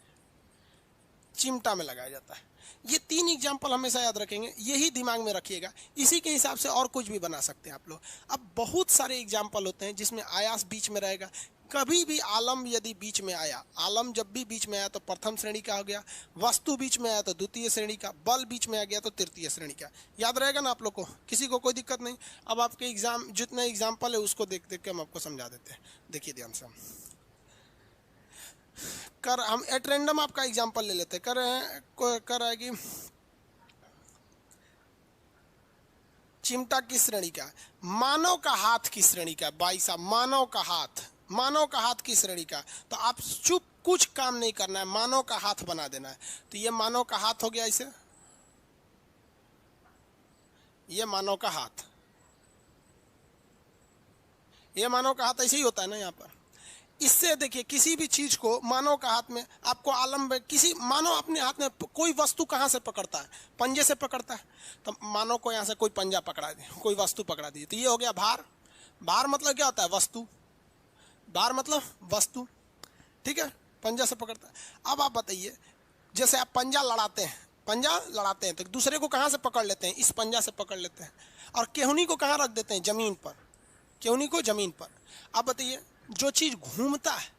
[SPEAKER 1] चिमटा में लगाया जाता है। ये 3 एग्जाम्पल हमेशा याद रखेंगे, यही दिमाग में रखिएगा। इसी के हिसाब से और कुछ भी बना सकते हैं आप लोग। अब बहुत सारे एग्जाम्पल होते हैं जिसमें आयास बीच में रहेगा। कभी भी आलम यदि बीच में आया, आलम जब भी बीच में आया तो प्रथम श्रेणी का हो गया, वस्तु बीच में आया तो द्वितीय श्रेणी का, बल बीच में आ गया तो तृतीय श्रेणी का। याद रहेगा ना आप लोग को, किसी को कोई दिक्कत नहीं। अब आपके एग्जाम जितने एग्जाम्पल है उसको देख देख के हम आपको समझा देते हैं। देखिए ध्यान से, हम एट रैंडम आपका एग्जाम्पल ले लेते हैं। कर आएगी चिमटा किस श्रेणी का, मानव का हाथ किस श्रेणी का, भाई साहब मानव का हाथ, मानव का हाथ किस श्रेणी का। तो आप चुप, कुछ काम नहीं करना है, मानव का हाथ बना देना है। तो ये मानव का हाथ हो गया, इसे ये मानव का हाथ, ये मानव का हाथ ऐसे ही होता है ना यहाँ पर। इससे देखिए किसी भी चीज को मानव का हाथ में आपको आलम में, किसी मानव अपने हाथ में कोई वस्तु कहाँ से पकड़ता है, पंजे से पकड़ता है। तो मानव को यहाँ से कोई पंजा पकड़ा दे, कोई वस्तु पकड़ा दी, तो ये हो गया भार। भार मतलब क्या होता है, वस्तु। भार मतलब वस्तु, ठीक है, पंजा से पकड़ता है। अब आप बताइए, जैसे आप पंजा लड़ाते हैं, पंजा लड़ाते हैं तो दूसरे को कहाँ से पकड़ लेते हैं, इस पंजा से पकड़ लेते हैं। और केहूनी को कहाँ रख देते हैं, जमीन पर, केहूनी को जमीन पर। अब बताइए, जो चीज घूमता है,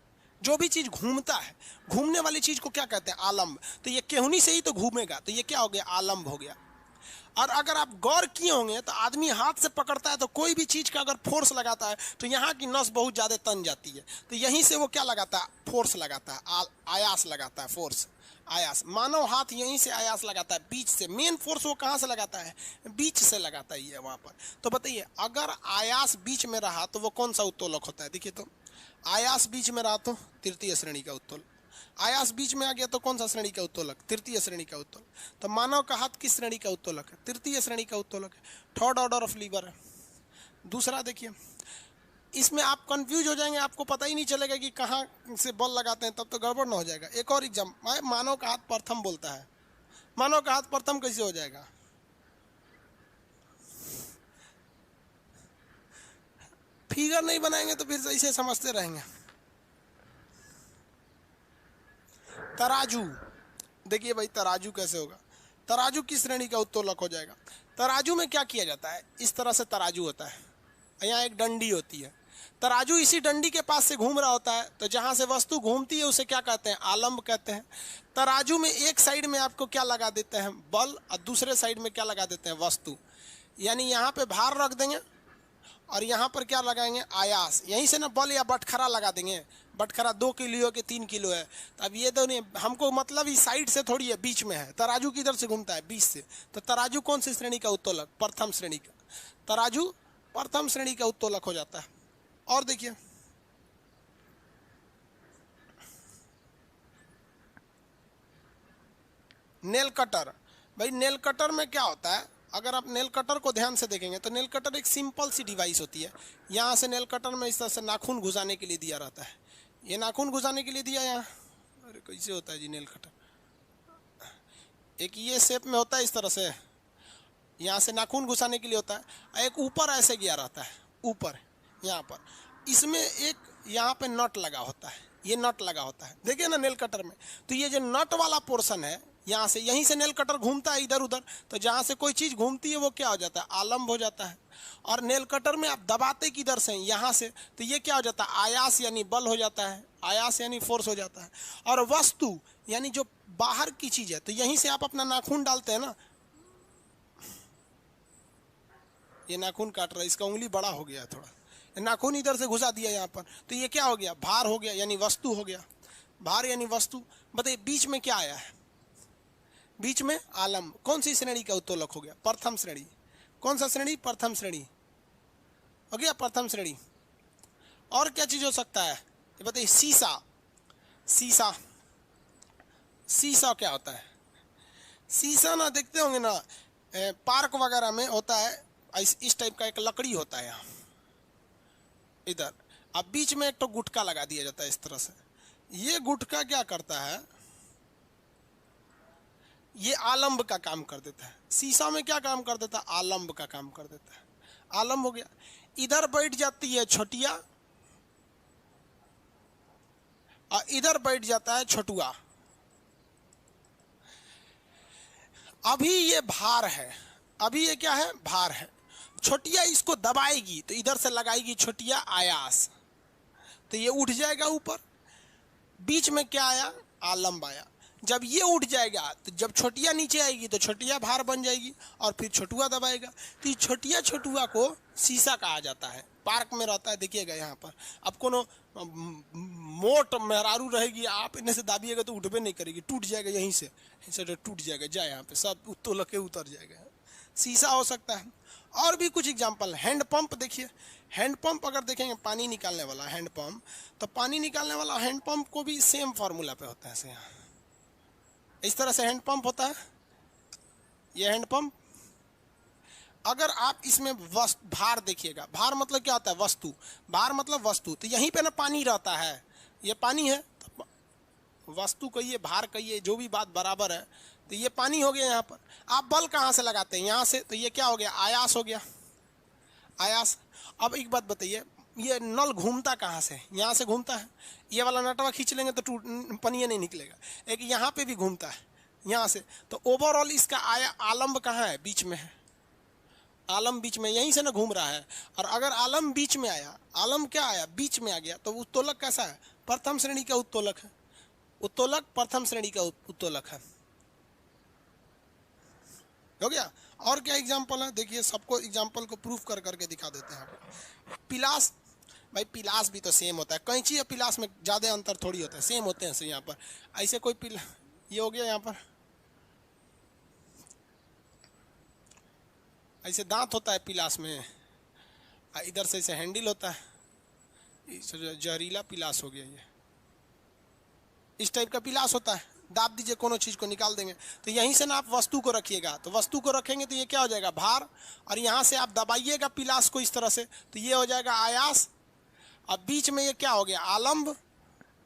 [SPEAKER 1] जो भी चीज घूमता है, घूमने वाली चीज को क्या कहते हैं, आलम्ब। तो ये केहूनी से ही तो घूमेगा, तो ये क्या हो गया, आलम्ब हो गया। और अगर आप गौर किए होंगे तो आदमी हाथ से पकड़ता है तो कोई भी चीज का अगर फोर्स लगाता है तो यहाँ की नस बहुत ज्यादा तन जाती है, तो यहीं से वो क्या लगाता है, फोर्स लगाता है, आयास लगाता है, फोर्स, आयास। मानव हाथ यहीं से आयास लगाता है, बीच से। मेन फोर्स वो कहाँ से लगाता है, बीच से लगाता है, ये वहां पर। तो बताइए, अगर आयास बीच में रहा तो वो कौन सा उत्तोलक होता है। देखिए तो आयास बीच में रहा तो तृतीय श्रेणी का उत्तोलक, आयास बीच में आ गया तो कौन सा श्रेणी का उत्तोलक, तृतीय श्रेणी का उत्तोलक। तो मानव का हाथ किस श्रेणी का उत्तोलक है, तृतीय श्रेणी का उत्तोलक है, थर्ड ऑर्डर ऑफ लीवर है। दूसरा देखिए, इसमें आप कंफ्यूज हो जाएंगे, आपको पता ही नहीं चलेगा कि कहाँ से बल लगाते हैं, तब तो गड़बड़ ना हो जाएगा। एक और एग्जाम, मानव का हाथ प्रथम बोलता है, मानव का हाथ प्रथम कैसे हो जाएगा? फिगर नहीं बनाएंगे तो फिर ऐसे समझते रहेंगे। तराजू, देखिए भाई तराजू कैसे होगा? तराजू किस श्रेणी का उत्तोलक हो जाएगा? तराजू में क्या किया जाता है? इस तरह से तराजू होता है, यहाँ एक डंडी होती है, तराजू इसी डंडी के पास से घूम रहा होता है, तो जहाँ से वस्तु घूमती है उसे क्या कहते हैं? आलंब कहते हैं। तराजू में एक साइड में आपको क्या लगा देते हैं? बल, और दूसरे साइड में क्या लगा देते हैं? वस्तु। यानी यहाँ पे भार रख देंगे और यहाँ पर क्या लगाएंगे? आयास। यहीं से ना बल या बटखरा लगा देंगे। बटखरा 2 किलो के 3 किलो है, तो अब ये दोनों हमको मतलब इस साइड से थोड़ी है, बीच में है। तराजू किधर से घूमता है? बीच से। तो तराजू कौन सी श्रेणी का उत्तोलक? प्रथम श्रेणी का। तराजू प्रथम श्रेणी का उत्तोलक हो जाता है। और देखिए नेल कटर। भाई नेल कटर में क्या होता है? अगर आप नेल कटर को ध्यान से देखेंगे तो नेल कटर एक सिंपल सी डिवाइस होती है। यहाँ से नेल कटर में इस तरह से नाखून घुसाने के लिए दिया रहता है। ये नाखून घुसाने के लिए दिया यहाँ। अरे कैसे होता है जी नेल कटर? एक ये शेप में होता है इस तरह से, यहाँ से नाखून घुसाने के लिए होता है। एक ऊपर ऐसे गया रहता है, ऊपर यहाँ पर, इसमें एक यहाँ पे नट लगा होता है, ये नट लगा होता है, देखिए ना नेल कटर में। तो ये जो नट वाला पोर्शन है, यहाँ से यहीं से नेल कटर घूमता है इधर उधर, तो जहाँ से कोई चीज़ घूमती है वो क्या हो जाता है? आलंब हो जाता है। और नेल कटर में आप दबाते किधर से? यहाँ से, तो ये क्या हो जाता है? आयास यानी बल हो जाता है, आयास यानी फोर्स हो जाता है। और वस्तु यानी जो बाहर की चीज़ है, तो यहीं से आप अपना नाखून डालते हैं ना, ये नाखून काट रहा है, इसका उंगली बड़ा हो गया है थोड़ा, नाखून इधर से घुसा दिया यहाँ पर, तो ये क्या हो गया? भार हो गया, यानी वस्तु हो गया। भार यानी वस्तु। बताइए बीच में क्या आया है? बीच में आलम। कौन सी श्रेणी का उत्तोलक हो गया? प्रथम श्रेणी। कौन सा श्रेणी? प्रथम श्रेणी हो गया, प्रथम श्रेणी। और क्या चीज हो सकता है ये बताइए? शीशा। शीशा, शीशा क्या होता है? शीशा ना देखते होंगे ना, पार्क वगैरह में होता है इस टाइप का, एक लकड़ी होता है यहाँ इधर, अब बीच में एक तो गुटका लगा दिया जाता है इस तरह से। ये गुटका क्या करता है? ये आलंब का काम कर देता है। शीशा में क्या काम कर देता है? आलंब का काम कर देता है। आलंब हो गया। इधर बैठ जाती है छोटिया और इधर बैठ जाता है छोटुआ। अभी ये भार है, अभी ये क्या है? भार है। छोटिया इसको दबाएगी तो इधर से लगाएगी छोटिया आयास, तो ये उठ जाएगा ऊपर। बीच में क्या आया? आलंब आया। जब ये उठ जाएगा तो जब छोटिया नीचे आएगी तो छोटिया भार बन जाएगी और फिर छोटुआ दबाएगा, तो ये छोटिया छोटुआ को शीशा कहा जाता है। पार्क में रहता है, देखिएगा यहाँ पर। अब कोनो मोट मेहरारू रहेगी, आप इन्हें से दाबिएगा तो उठबे नहीं करेगी, टूट जाएगा, यहीं से टूट जाएगा, जाए यहाँ पे सब उत्तोलक के उतर जाएगा। शीशा हो सकता है। और भी कुछ एग्जाम्पल, हैंड पंप देखिए। हैंड पंप अगर देखेंगे, पानी निकालने वाला हैंड पंप, तो पानी निकालने वाला हैंड पंप को भी सेम फार्मूला पे होता है ऐसे, यहाँ इस तरह से हैंड पंप होता है। ये हैंड पंप, अगर आप इसमें भार देखिएगा, भार मतलब क्या होता है? वस्तु। भार मतलब वस्तु, तो यहीं पे ना पानी रहता है, ये पानी है, तो वस्तु कहिए भार कहिए, जो भी बात बराबर है। तो ये पानी हो गया यहाँ पर। आप बल कहाँ से लगाते हैं? यहाँ से, तो ये क्या हो गया? आयास हो गया, आयास। अब एक बात बताइए, ये नल घूमता कहाँ से? यहाँ से घूमता है। ये वाला नटवा खींच लेंगे तो पनिया नहीं निकलेगा। एक यहाँ पे भी घूमता है, यहाँ से। तो ओवरऑल इसका आलंब कहाँ है? बीच में है। आलम बीच में, यहीं से ना घूम रहा है। और अगर आलम बीच में आया, आलम क्या आया? बीच में आ गया, तो उत्तोलक कैसा है? प्रथम श्रेणी का उत्तोलक है। उत्तोलक प्रथम श्रेणी का उत्तोलक है। हो गया। और क्या एग्जाम्पल है? देखिए, सबको एग्जाम्पल को प्रूफ कर करके दिखा देते हैं। पिलास, भाई पिलास भी तो सेम होता है। कैंची या पिलास में ज़्यादा अंतर थोड़ी होता है, सेम होते हैं। यहाँ पर ऐसे कोई ये हो गया, यहाँ पर ऐसे दांत होता है पिलास में, इधर से ऐसे हैंडल होता है, जहरीला पिलास हो गया ये, इस टाइप का पिलास होता है। दाब दीजिए, कोनो चीज़ को निकाल देंगे, तो यहीं से ना आप वस्तु को रखिएगा, तो वस्तु को रखेंगे तो ये क्या हो जाएगा? भार। और यहाँ से आप दबाइएगा पिलास को इस तरह से, तो ये हो जाएगा आयास। अब बीच में ये क्या हो गया? आलंब।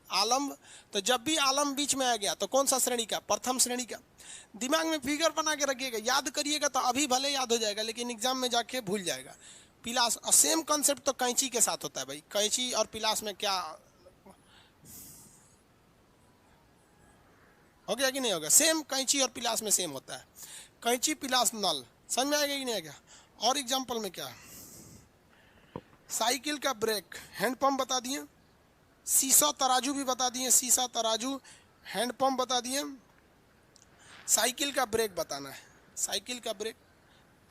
[SPEAKER 1] आलम्ब। तो जब भी आलम्ब बीच में आ गया तो कौन सा श्रेणी का? प्रथम श्रेणी का। दिमाग में फिगर बना के रखिएगा, याद करिएगा तो अभी भले याद हो जाएगा लेकिन एग्जाम में जाके भूल जाएगा। पिलास, और सेम कॉन्सेप्ट तो कैंची के साथ होता है भाई। कैंची और पिलास में क्या हो गया कि नहीं हो गया? सेम कैंची और पिलास में सेम होता है। कैंची पिलास नल, समझ में आएगा कि नहीं आएगा? और एग्जाम्पल में क्या, साइकिल का ब्रेक, हैंडपम्प बता दिए, सीसा तराजू भी बता दिए, सीसा तराजू, हैंडपम्प बता दिए, साइकिल का ब्रेक बताना है। साइकिल का ब्रेक,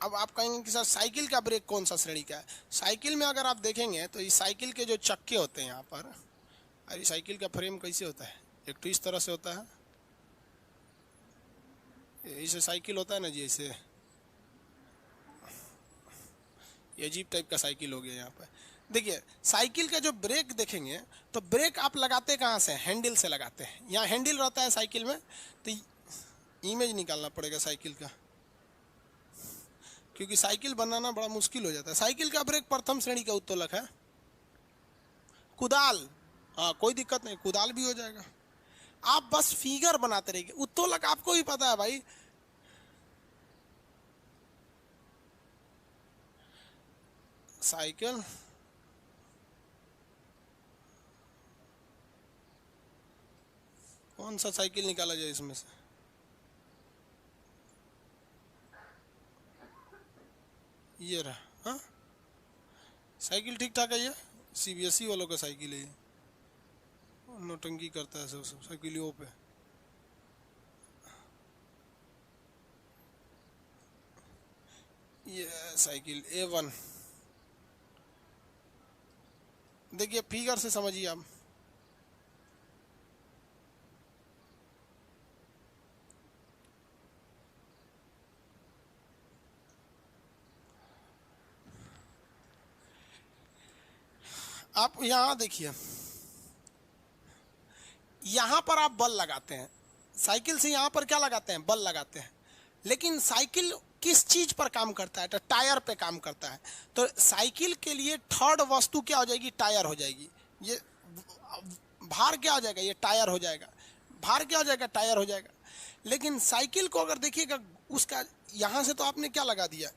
[SPEAKER 1] अब आप कहेंगे कि सर साइकिल का ब्रेक कौन सा श्रेणी का है? साइकिल में अगर आप देखेंगे तो इस साइकिल के जो चक्के होते हैं यहाँ पर, अरे साइकिल का फ्रेम कैसे होता है? एक तो इस तरह से होता है, इसे साइकिल होता है ना जी, ऐसे ये अजीब टाइप का साइकिल हो गया यहाँ पर। देखिए साइकिल का जो ब्रेक देखेंगे तो ब्रेक आप लगाते कहाँ से? हैंडल से लगाते हैं। यहाँ हैंडल रहता है साइकिल में, तो इमेज निकालना पड़ेगा साइकिल का, क्योंकि साइकिल बनाना बड़ा मुश्किल हो जाता है। साइकिल का ब्रेक प्रथम श्रेणी का उत्तोलक है। कुदाल, हाँ कोई दिक्कत नहीं, कुदाल भी हो जाएगा। आप बस फिगर बनाते रहिए। उत्तोलक आपको ही पता है भाई, साइकिल, कौन सा साइकिल निकाला जाए इसमें से? ये रहा, हाँ साइकिल ठीक ठाक है। ये सीबीएसई वालों का साइकिल है, ये नौटंकी करता है सब साइकिलों पे। ये साइकिल A1, देखिए फिगर से समझिए आप। आप यहाँ देखिए, यहाँ पर आप बल लगाते हैं, साइकिल से यहाँ पर क्या लगाते हैं? बल लगाते हैं। लेकिन साइकिल किस चीज पर काम करता है? तो टायर पे काम करता है। तो साइकिल के लिए थर्ड वस्तु क्या हो जाएगी? टायर हो जाएगी। ये भार क्या हो जाएगा? ये टायर हो जाएगा। भार क्या हो जाएगा? टायर हो जाएगा। लेकिन साइकिल को अगर देखिएगा, उसका यहां से तो आपने क्या लगा दिया?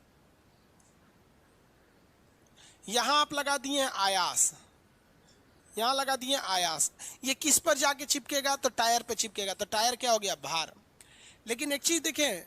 [SPEAKER 1] यहां आप लगा दिए आयास, यहाँ लगा दिए आयास। ये किस पर जाके चिपकेगा? तो टायर पे चिपकेगा। तो टायर क्या हो गया? भार। लेकिन एक चीज देखें,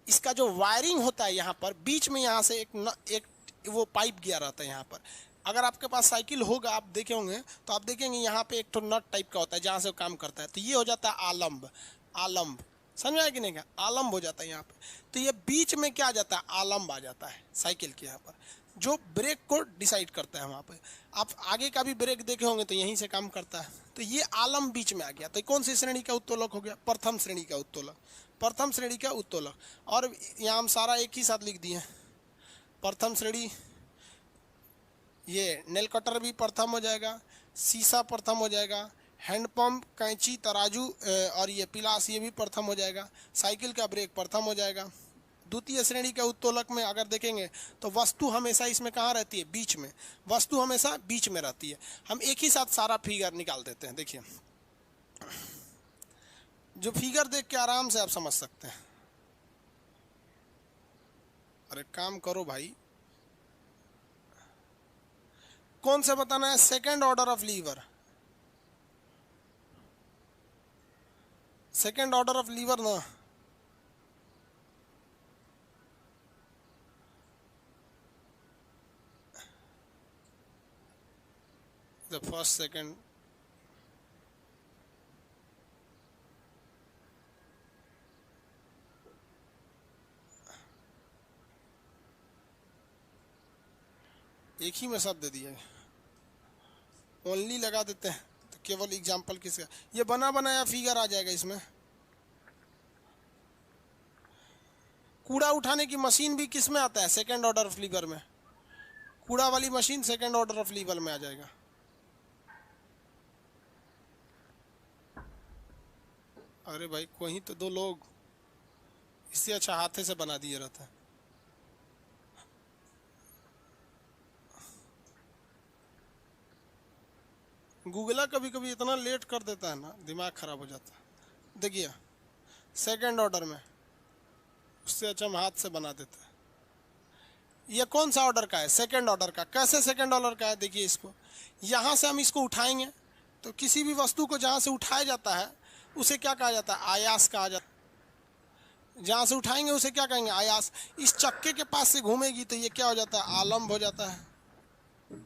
[SPEAKER 1] इसका जो वायरिंग होता है यहाँ पर बीच में, यहाँ से एक वो पाइप गया रहता है यहाँ पर। अगर आपके पास साइकिल होगा, आप देखे होंगे तो आप देखेंगे यहाँ पे एक तो नट टाइप का होता है जहाँ से वो काम करता है। तो ये हो जाता है आलम्ब। आलम्ब समझ आया कि नहीं? आलम्ब हो जाता है यहाँ पे। तो ये बीच में क्या आ जाता है? आलम्ब आ जाता है साइकिल के यहाँ पर, जो ब्रेक को डिसाइड करता है वहाँ पे। आप आगे का भी ब्रेक देखे होंगे तो यहीं से काम करता है। तो ये आलम्ब बीच में आ गया। तो कौन सी श्रेणी का उत्तोलक हो गया? प्रथम श्रेणी का उत्तोलक। प्रथम श्रेणी का उत्तोलक। और यहाँ हम सारा एक ही साथ लिख दिए, प्रथम श्रेणी। ये नेल कटर भी प्रथम हो जाएगा, सीसा प्रथम हो जाएगा, हैंडपम्प, कैंची, तराजू और ये पिलास ये भी प्रथम हो जाएगा। साइकिल का ब्रेक प्रथम हो जाएगा। द्वितीय श्रेणी के उत्तोलक में अगर देखेंगे तो वस्तु हमेशा इसमें कहाँ रहती है? बीच में। वस्तु हमेशा बीच में रहती है। हम एक ही साथ सारा फिगर निकाल देते हैं। देखिए जो फिगर देख के आराम से आप समझ सकते हैं। अरे काम करो भाई, कौन से बताना है? Second order of lever. Second order of lever ना, द फर्स्ट सेकेंड, एक ही में शब्द दिया, ओनली लगा देते हैं तो केवल एग्जाम्पल किसका? ये बना बनाया फिगर आ जाएगा इसमें। कूड़ा उठाने की मशीन भी किस में आता है? सेकेंड ऑर्डर ऑफ लीवर में। कूड़ा वाली machine second order of lever में आ जाएगा। अरे भाई कोई तो दो लोग, इससे अच्छा हाथे से बना दिए रहता है। गूगला कभी कभी इतना लेट कर देता है ना, दिमाग खराब हो जाता है। देखिए सेकंड ऑर्डर में, उससे अच्छा हम हाथ से बना देते हैं। ये कौन सा ऑर्डर का है? सेकंड ऑर्डर का। कैसे सेकंड ऑर्डर का है? देखिए इसको, यहाँ से हम इसको उठाएंगे तो किसी भी वस्तु को जहाँ से उठाया जाता है उसे क्या कहा जाता है? आयास कहा जाता है। जहाँ से उठाएंगे उसे क्या कहेंगे? आयास। इस चक्के के पास से घूमेगी तो ये क्या हो जाता है? आलम्ब हो जाता है।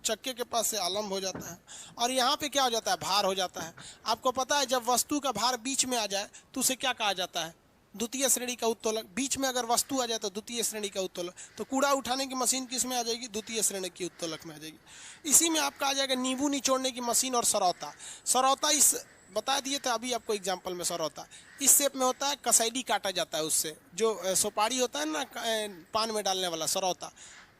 [SPEAKER 1] चक्के के पास से आलम्ब हो जाता है। और यहाँ पे क्या हो जाता है? भार हो जाता है। आपको पता है जब वस्तु का भार बीच में आ जाए तो उसे क्या कहा जाता है? द्वितीय श्रेणी का उत्तोलक। बीच में अगर वस्तु आ जाए तो द्वितीय श्रेणी का उत्तोलक। तो कूड़ा उठाने की मशीन किस में आ जाएगी? द्वितीय श्रेणी की उत्तोलक में आ जाएगी। इसी में आपका आ जाएगा नींबू निचोड़ने की मशीन और सरौता। सरौता इस बता दिए थे अभी आपको एग्जाम्पल में। सरौता इस शेप में होता है, कसैली काटा जाता है उससे, जो सुपारी होता है ना पान में डालने वाला, सरौता।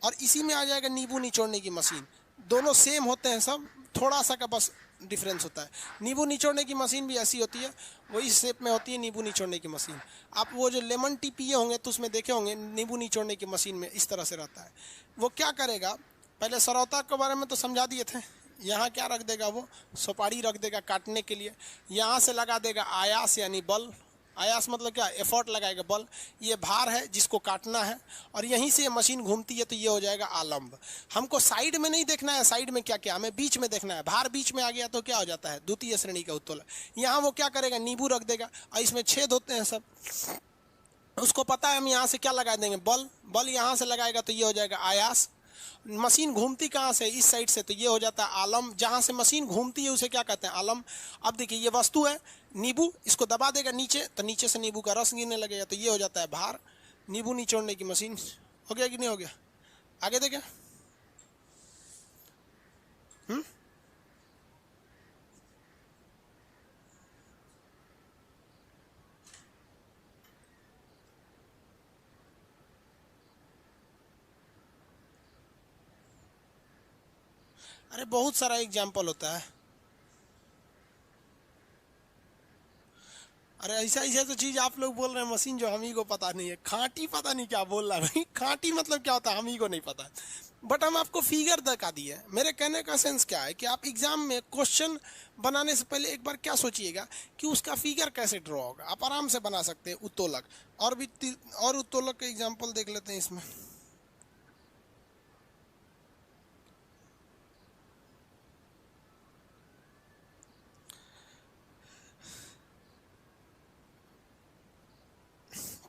[SPEAKER 1] और इसी में आ जाएगा नींबू निचोड़ने की मशीन। दोनों सेम होते हैं सब, थोड़ा सा का बस डिफरेंस होता है। नींबू निचोड़ने की मशीन भी ऐसी होती है, वही शेप में होती है नींबू निचोड़ने की मशीन। आप वो जो लेमन टी पिए होंगे तो उसमें देखे होंगे नींबू निचोड़ने की मशीन में इस तरह से रहता है। वो क्या करेगा, पहले सरौता के बारे में तो समझा दिए थे। यहाँ क्या रख देगा? वो सुपारी रख देगा काटने के लिए। यहाँ से लगा देगा आयास यानी बल। आयास मतलब क्या? एफर्ट लगाएगा, बल। ये भार है जिसको काटना है, और यहीं से ये मशीन घूमती है तो ये हो जाएगा आलम्ब। हमको साइड में नहीं देखना है, साइड में क्या क्या, हमें बीच में देखना है। भार बीच में आ गया तो क्या हो जाता है? द्वितीय श्रेणी का उत्तोलक। यहाँ वो क्या करेगा? नींबू रख देगा, और इसमें छेद होते हैं सब, उसको पता है हम यहाँ से क्या लगा देंगे? बल। बल यहाँ से लगाएगा तो ये हो जाएगा आयास। मशीन घूमती कहाँ से? इस साइड से, तो ये हो जाता है आलम। जहाँ से मशीन घूमती है उसे क्या कहते हैं? आलम। अब देखिए ये वस्तु है नींबू, इसको दबा देगा नीचे तो नीचे से नींबू का रस गिरने लगेगा तो ये हो जाता है भार। नींबू निचोड़ने की मशीन। हो गया कि नहीं हो गया? आगे देखें। अरे बहुत सारा एग्जाम्पल होता है। अरे ऐसा ऐसा तो चीज आप लोग बोल रहे हैं मशीन, जो हम ही को पता नहीं है। खांटी पता नहीं क्या बोल रहा है भाई। खांटी मतलब क्या होता है हम ही को नहीं पता। बट हम आपको फिगर दिखा दिए। मेरे कहने का सेंस क्या है कि आप एग्जाम में क्वेश्चन बनाने से पहले एक बार क्या सोचिएगा कि उसका फिगर कैसे ड्रॉ होगा। आप आराम से बना सकते हैं उत्तोलक। और भी और उत्तोलक के एग्जाम्पल देख लेते हैं इसमें।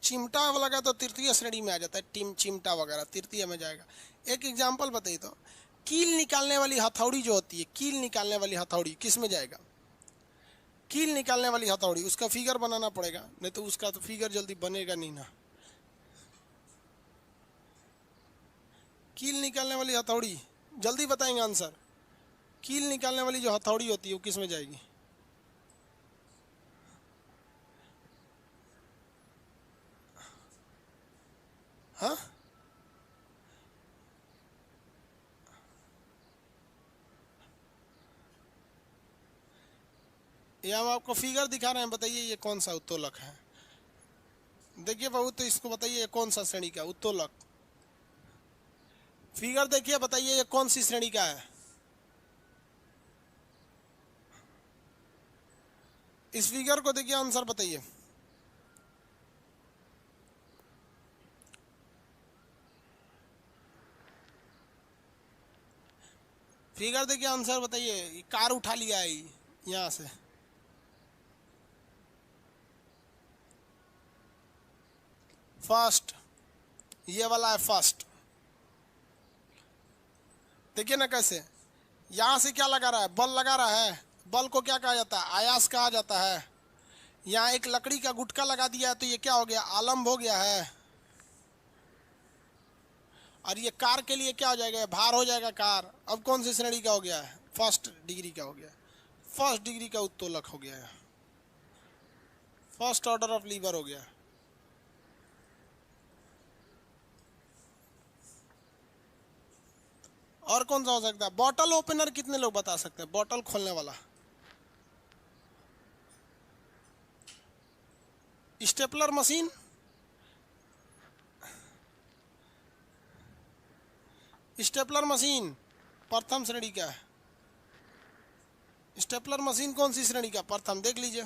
[SPEAKER 1] चिमटा लगा तो तृतीय श्रेणी में आ जाता है। चिमटा वगैरह तृतीय में जाएगा। एक एग्जाम्पल बताइए तो, कील निकालने वाली हथौड़ी जो होती है, कील निकालने वाली हथौड़ी किस में जाएगा? कील निकालने वाली हथौड़ी, उसका फिगर बनाना पड़ेगा, नहीं तो उसका तो फिगर जल्दी बनेगा नहीं ना। कील निकालने वाली हथौड़ी, जल्दी बताएंगे आंसर। कील निकालने वाली जो हथौड़ी होती है वो किस में जाएगी? हाँ, ये हम आपको फिगर दिखा रहे हैं, बताइए ये कौन सा उत्तोलक है? देखिए बाबू, तो इसको बताइए ये कौन सा श्रेणी का उत्तोलक? फिगर देखिए, बताइए ये कौन सी श्रेणी का है? इस फिगर को देखिए, आंसर बताइए। फिगर देखिए, आंसर बताइए। कार उठा लिया है यहाँ से। फर्स्ट, ये वाला है फर्स्ट। देखिए ना कैसे, यहाँ से क्या लगा रहा है? बल लगा रहा है। बल को क्या कहा जाता है? आयास कहा जाता है। यहाँ एक लकड़ी का गुटका लगा दिया है तो ये क्या हो गया? आलम्ब हो गया है। और ये कार के लिए क्या हो जाएगा? भार हो जाएगा कार। अब कौन सी श्रेणी का हो गया है? फर्स्ट डिग्री का हो गया। फर्स्ट डिग्री का उत्तोलक हो गया है। फर्स्ट ऑर्डर ऑफ लीवर हो गया। और कौन सा हो सकता है? बॉटल ओपनर कितने लोग बता सकते हैं? बॉटल खोलने वाला। Stapler machine. स्टेपलर मशीन प्रथम श्रेणी का है। स्टेपलर मशीन कौन सी श्रेणी का? प्रथम। देख लीजिए,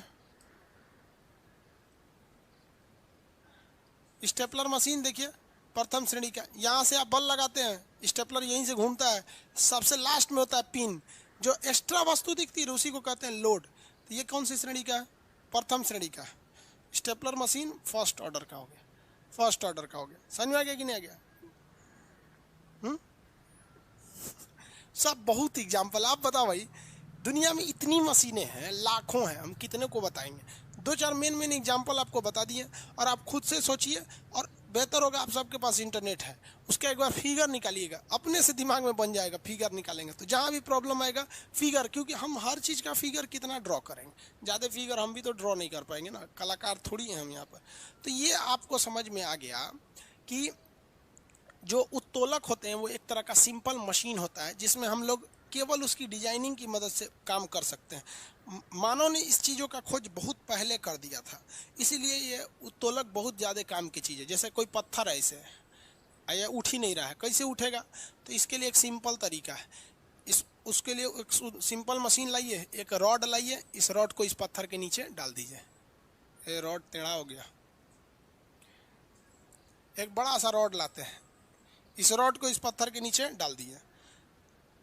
[SPEAKER 1] स्टेपलर मशीन देखिए प्रथम श्रेणी का। यहाँ से आप बल लगाते हैं, स्टेपलर यहीं से घूमता है, सबसे लास्ट में होता है पिन, जो एक्स्ट्रा वस्तु दिखती है उसी को कहते हैं लोड। तो ये कौन सी श्रेणी का है? प्रथम श्रेणी का। स्टेपलर मशीन फर्स्ट ऑर्डर का हो गया, फर्स्ट ऑर्डर का हो गया। समझ में आ गया कि नहीं आ गया? सब बहुत एग्जाम्पल। आप बताओ भाई, दुनिया में इतनी मशीनें हैं, लाखों हैं, हम कितने को बताएंगे? दो चार मेन एग्जाम्पल आपको बता दिए, और आप खुद से सोचिए। और बेहतर होगा आप सबके पास इंटरनेट है, उसका एक बार फिगर निकालिएगा, अपने से दिमाग में बन जाएगा। फिगर निकालेंगे तो जहाँ भी प्रॉब्लम आएगा फिगर, क्योंकि हम हर चीज़ का फिगर कितना ड्रॉ करेंगे, ज़्यादा फिगर हम भी तो ड्रॉ नहीं कर पाएंगे ना, कलाकार थोड़ी हैं हम यहाँ पर। तो ये आपको समझ में आ गया कि जो उत्तोलक होते हैं वो एक तरह का सिंपल मशीन होता है, जिसमें हम लोग केवल उसकी डिजाइनिंग की मदद से काम कर सकते हैं। मानव ने इस चीज़ों का खोज बहुत पहले कर दिया था, इसीलिए ये उत्तोलक बहुत ज़्यादा काम की चीज़ है। जैसे कोई पत्थर ऐसे ये उठ ही नहीं रहा है, कैसे उठेगा? तो इसके लिए एक सिंपल तरीका है। उसके लिए एक सिंपल मशीन लाइए, एक रॉड लाइए, इस रॉड को इस पत्थर के नीचे डाल दीजिए। ये रॉड टेढ़ा हो गया। एक बड़ा सा रॉड लाते हैं, इस रॉड को इस पत्थर के नीचे डाल दिए।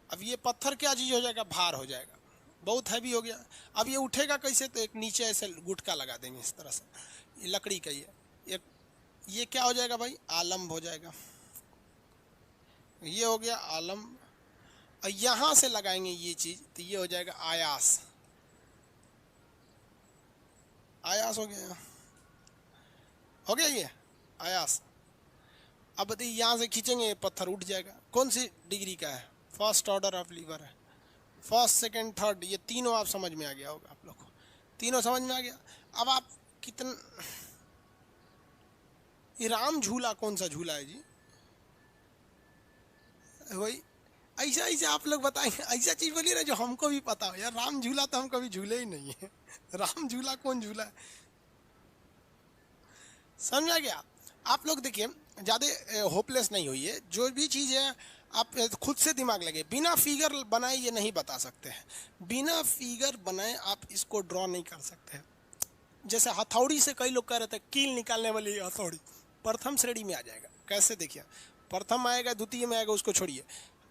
[SPEAKER 1] अब ये पत्थर क्या चीज़ हो जाएगा? भार हो जाएगा, बहुत हैवी हो गया। अब ये उठेगा कैसे? तो एक नीचे ऐसे गुटका लगा देंगे इस तरह से, ये लकड़ी का ये क्या हो जाएगा भाई? आलम्ब हो जाएगा। ये हो गया आलम्ब। और यहाँ से लगाएंगे ये चीज़, तो ये हो जाएगा आयास। आयास हो गया, हो गया ये आयास। अब बताइए, यहाँ से खींचेंगे पत्थर उठ जाएगा। कौन सी डिग्री का है? फर्स्ट ऑर्डर ऑफ लीवर है। फर्स्ट सेकंड थर्ड, ये तीनों आप समझ में आ गया होगा आप लोग को, तीनों समझ में आ गया। अब आप कितना, ये राम झूला कौन सा झूला है जी? वही ऐसा ऐसा आप लोग बताएंगे, ऐसा चीज बोलिए ना जो हमको भी पता हो। यार राम झूला तो हम कभी झूले ही नहीं है। राम झूला कौन झूला है? समझ आ गया? आप लोग देखिए, ज़्यादा होपलेस नहीं होइए। जो भी चीज़ है आप खुद से दिमाग लगे, बिना फिगर बनाए ये नहीं बता सकते हैं। बिना फिगर बनाए आप इसको ड्रॉ नहीं कर सकते। जैसे हथौड़ी से कई लोग कह रहे थे कील निकालने वाली हथौड़ी प्रथम श्रेणी में आ जाएगा। कैसे? देखिए, प्रथम आएगा, द्वितीय में आएगा, उसको छोड़िए।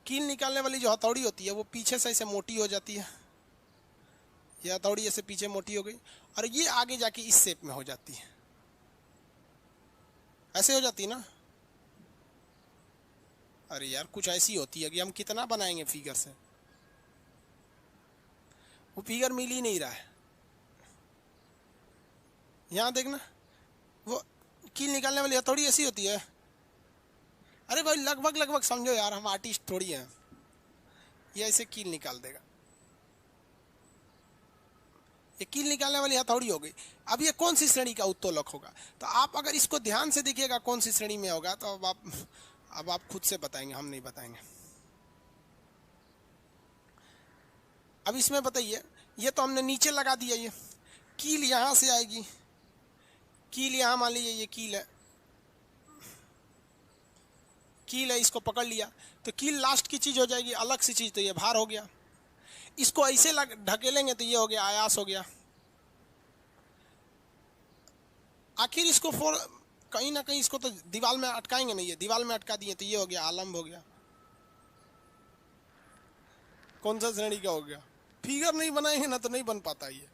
[SPEAKER 1] कील निकालने वाली जो हथौड़ी होती है वो पीछे से ऐसे मोटी हो जाती है, ये हथौड़ी ऐसे पीछे मोटी हो गई, और ये आगे जाके इस शेप में हो जाती है, ऐसे हो जाती ना। अरे यार कुछ ऐसी होती है कि हम कितना बनाएंगे फिगर से, वो फिगर मिल ही नहीं रहा है। यहाँ देखना, वो कील निकालने वाली हथौड़ी ऐसी होती है। अरे भाई लगभग लगभग समझो यार, हम आर्टिस्ट थोड़ी हैं। ये ऐसे कील निकाल देगा, ये कील निकालने वाली हथौड़ी हो गई। अब ये कौन सी श्रेणी का उत्तोलक होगा? तो आप अगर इसको ध्यान से देखिएगा कौन सी श्रेणी में होगा, तो अब आप खुद से बताएंगे, हम नहीं बताएंगे। अब इसमें बताइए, ये तो हमने नीचे लगा दिया, ये कील यहाँ से आएगी, कील यहाँ मान लीजिए ये कील है, कील है, इसको पकड़ लिया तो कील लास्ट की चीज़ हो जाएगी, अलग सी चीज़, तो ये भार हो गया। इसको ऐसे ढकेलेंगे तो ये हो गया आयास हो गया। आखिर इसको कहीं ना कहीं इसको तो दीवार में अटकाएंगे नहीं, ये दीवार में अटका दिए तो ये हो गया आलम्ब हो गया। कौन सा श्रेणी का हो गया? फिगर नहीं बनाएंगे ना तो नहीं बन पाता ये।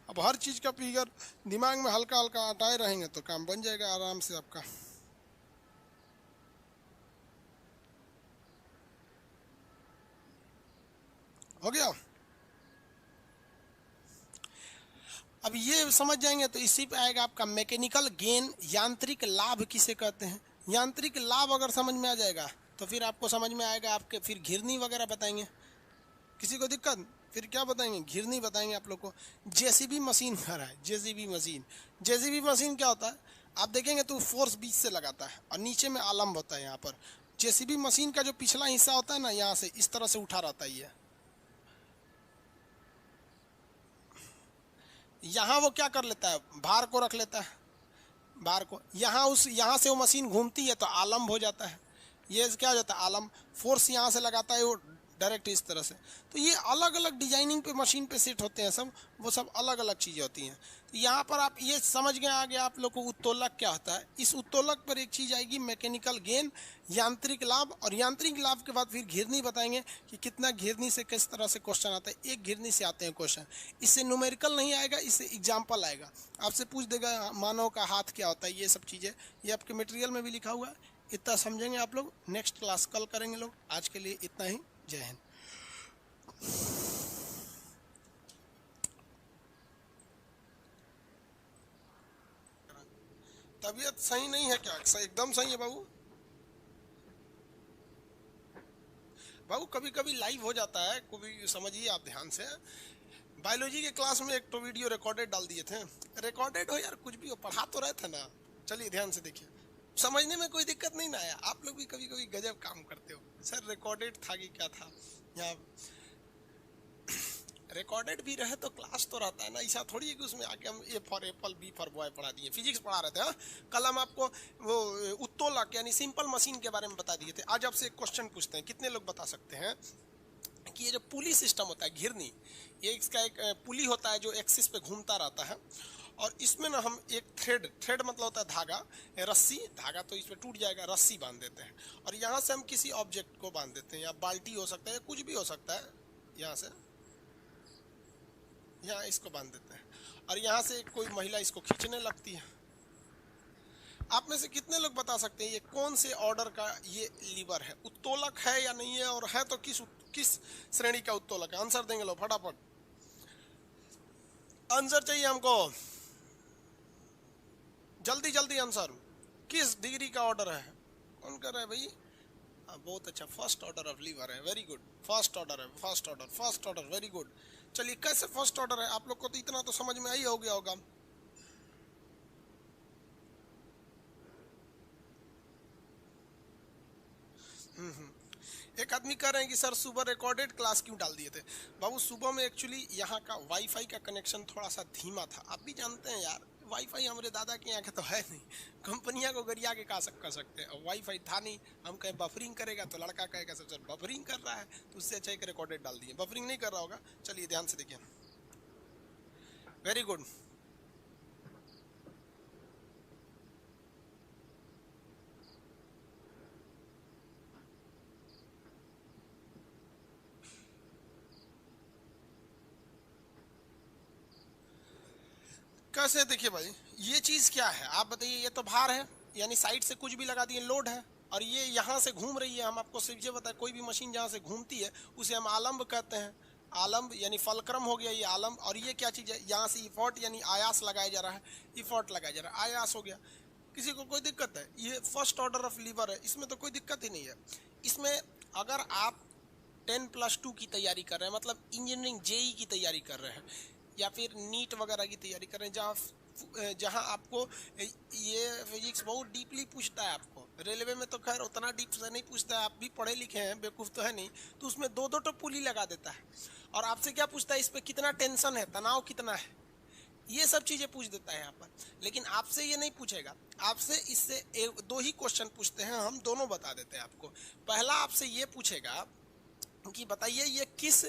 [SPEAKER 1] अब हर चीज़ का फिगर दिमाग में हल्का हल्का हटाए रहेंगे तो काम बन जाएगा आराम से आपका। हो गया। अब ये समझ जाएंगे तो इसी पे आएगा आपका मैकेनिकल गेन, यांत्रिक लाभ किसे कहते हैं। यांत्रिक लाभ अगर समझ में आ जाएगा तो फिर आपको समझ में आएगा। आपके फिर घिरनी वगैरह बताएंगे, किसी को दिक्कत फिर क्या बताएंगे? घिरनी बताएंगे आप लोग को। जेसीबी मशीन कर रहा है, जेसीबी मशीन। जेसीबी मशीन क्या होता है आप देखेंगे तो फोर्स बीच से लगाता है और नीचे में आलम्ब होता है। यहाँ पर जेसीबी मशीन का जो पिछला हिस्सा होता है ना, यहाँ से इस तरह से उठा रहता है ये। यहाँ वो क्या कर लेता है, भार को रख लेता है, भार को यहाँ से वो मशीन घूमती है तो आलम्ब हो जाता है। ये क्या हो जाता है? आलम्ब। फोर्स यहाँ से लगाता है, वो डायरेक्ट इस तरह से। तो ये अलग अलग डिजाइनिंग पे मशीन पे सेट होते हैं सब, वो सब अलग अलग चीज़ें होती हैं। तो यहाँ पर आप ये समझ गए आगे आप लोग को उत्तोलक क्या होता है। इस उत्तोलक पर एक चीज़ आएगी मैकेनिकल गेन, यांत्रिक लाभ, और यांत्रिक लाभ के बाद फिर घिरनी बताएंगे कि कितना घिरनी से किस तरह से क्वेश्चन आता है। एक घिरनी से आते हैं क्वेश्चन, इससे न्यूमेरिकल नहीं आएगा, इससे एग्जाम्पल आएगा। आपसे पूछ देगा मानव का हाथ क्या होता है, ये सब चीज़ें ये आपके मटेरियल में भी लिखा हुआ है। इतना समझेंगे आप लोग, नेक्स्ट क्लास कल करेंगे लोग। आज के लिए इतना ही, जय हिंद। तबीयत सही नहीं है क्या? एकदम सही है बाबू। बाबू कभी कभी लाइव हो जाता है, कभी समझिए आप ध्यान से। बायोलॉजी के क्लास में एक तो वीडियो रिकॉर्डेड डाल दिए थे। रिकॉर्डेड हो यार, कुछ भी हो, पढ़ा तो रहे थे ना। चलिए ध्यान से देखिए, समझने में कोई दिक्कत नहीं ना आया। आप लोग भी कभी कभी गजब काम करते हो। सर रिकॉर्डेड था कि क्या था? यहाँ रिकॉर्डेड भी रहे तो क्लास तो रहता है ना। ऐसा थोड़ी है कि उसमें आके हम A for apple B for boy पढ़ा दिए। फिजिक्स पढ़ा रहे थे, हाँ? कल हम आपको वो उत्तोलक यानी सिंपल मशीन के बारे में बता दिए थे। आज आपसे एक क्वेश्चन पूछते हैं, कितने लोग बता सकते हैं कि ये जो पुली सिस्टम होता है, घिरनी, ये इसका एक पुली होता है जो एक्सिस पे घूमता रहता है, और इसमें ना हम एक थ्रेड मतलब होता है धागा, रस्सी, धागा तो इसमें टूट जाएगा, रस्सी बांध देते हैं, और यहाँ से हम किसी ऑब्जेक्ट को बांध देते हैं। या बाल्टी हो सकता है, कुछ भी हो सकता है। यहाँ से यहाँ इसको बांध देते हैं, और यहाँ से कोई महिला इसको खींचने लगती है। आप में से कितने लोग बता सकते हैं ये कौन से ऑर्डर का ये लीवर है? उत्तोलक है या नहीं है, और है तो किस श्रेणी का उत्तोलक है? आंसर देंगे लोग फटाफट, आंसर चाहिए हमको, जल्दी जल्दी आंसर। किस डिग्री का ऑर्डर है? कौन कर रहा है भाई? बहुत अच्छा, फर्स्ट ऑर्डर ऑफ लीवर है, वेरी गुड। फर्स्ट ऑर्डर है, फर्स्ट ऑर्डर, वेरी गुड। चलिए कैसे फर्स्ट ऑर्डर है? आप लोग को तो इतना तो समझ में आई हो गया होगा। एक आदमी कह रहे हैं कि सर सुबह रिकॉर्डेड क्लास क्यों डाल दिए थे? बाबू सुबह में एक्चुअली यहाँ का वाईफाई का कनेक्शन थोड़ा सा धीमा था। आप भी जानते हैं यार, वाईफाई हमारे दादा के यहाँ के तो है नहीं, कंपनियां को गरिया के कर सकते हैं। वाईफाई था नहीं, हम कहें बफरिंग करेगा तो लड़का कहेगा सर बफरिंग कर रहा है, तो उससे अच्छा एक रिकॉर्डेड डाल दिए। बफरिंग नहीं कर रहा होगा। चलिए ध्यान से देखिए, वेरी गुड। कैसे? देखिए भाई, ये चीज क्या है आप बताइए। ये तो भार है, यानी साइड से कुछ भी लगा दिए, लोड है, और ये यहाँ से घूम रही है। हम आपको सिर्फ ये बताए, कोई भी मशीन जहाँ से घूमती है उसे हम आलम्ब कहते हैं। आलम्ब यानी फलक्रम हो गया ये आलम्ब। और ये क्या चीज़ है? यहाँ से इफोर्ट यानी आयास लगाया जा रहा है, इफोर्ट लगाया जा रहा है, आयास हो गया। किसी को कोई दिक्कत है? ये फर्स्ट ऑर्डर ऑफ लीवर है, इसमें तो कोई दिक्कत ही नहीं है। इसमें अगर आप 10+2 की तैयारी कर रहे हैं, मतलब इंजीनियरिंग जेई की तैयारी कर रहे हैं, या फिर नीट वगैरह की तैयारी कर रहे हैं, जहाँ आपको ये फिजिक्स बहुत डीपली पूछता है। आपको रेलवे में तो खैर उतना डीप से नहीं पूछता है, आप भी पढ़े लिखे हैं, बेवकूफ़ तो है नहीं। तो उसमें दो तो पुली लगा देता है, और आपसे क्या पूछता है? इस पर कितना टेंशन है, तनाव कितना है, ये सब चीज़ें पूछ देता है यहाँ पर। लेकिन आपसे ये नहीं पूछेगा, आपसे इससे दो ही क्वेश्चन पूछते हैं, हम दोनों बता देते हैं आपको। पहला आपसे ये पूछेगा कि बताइए ये किस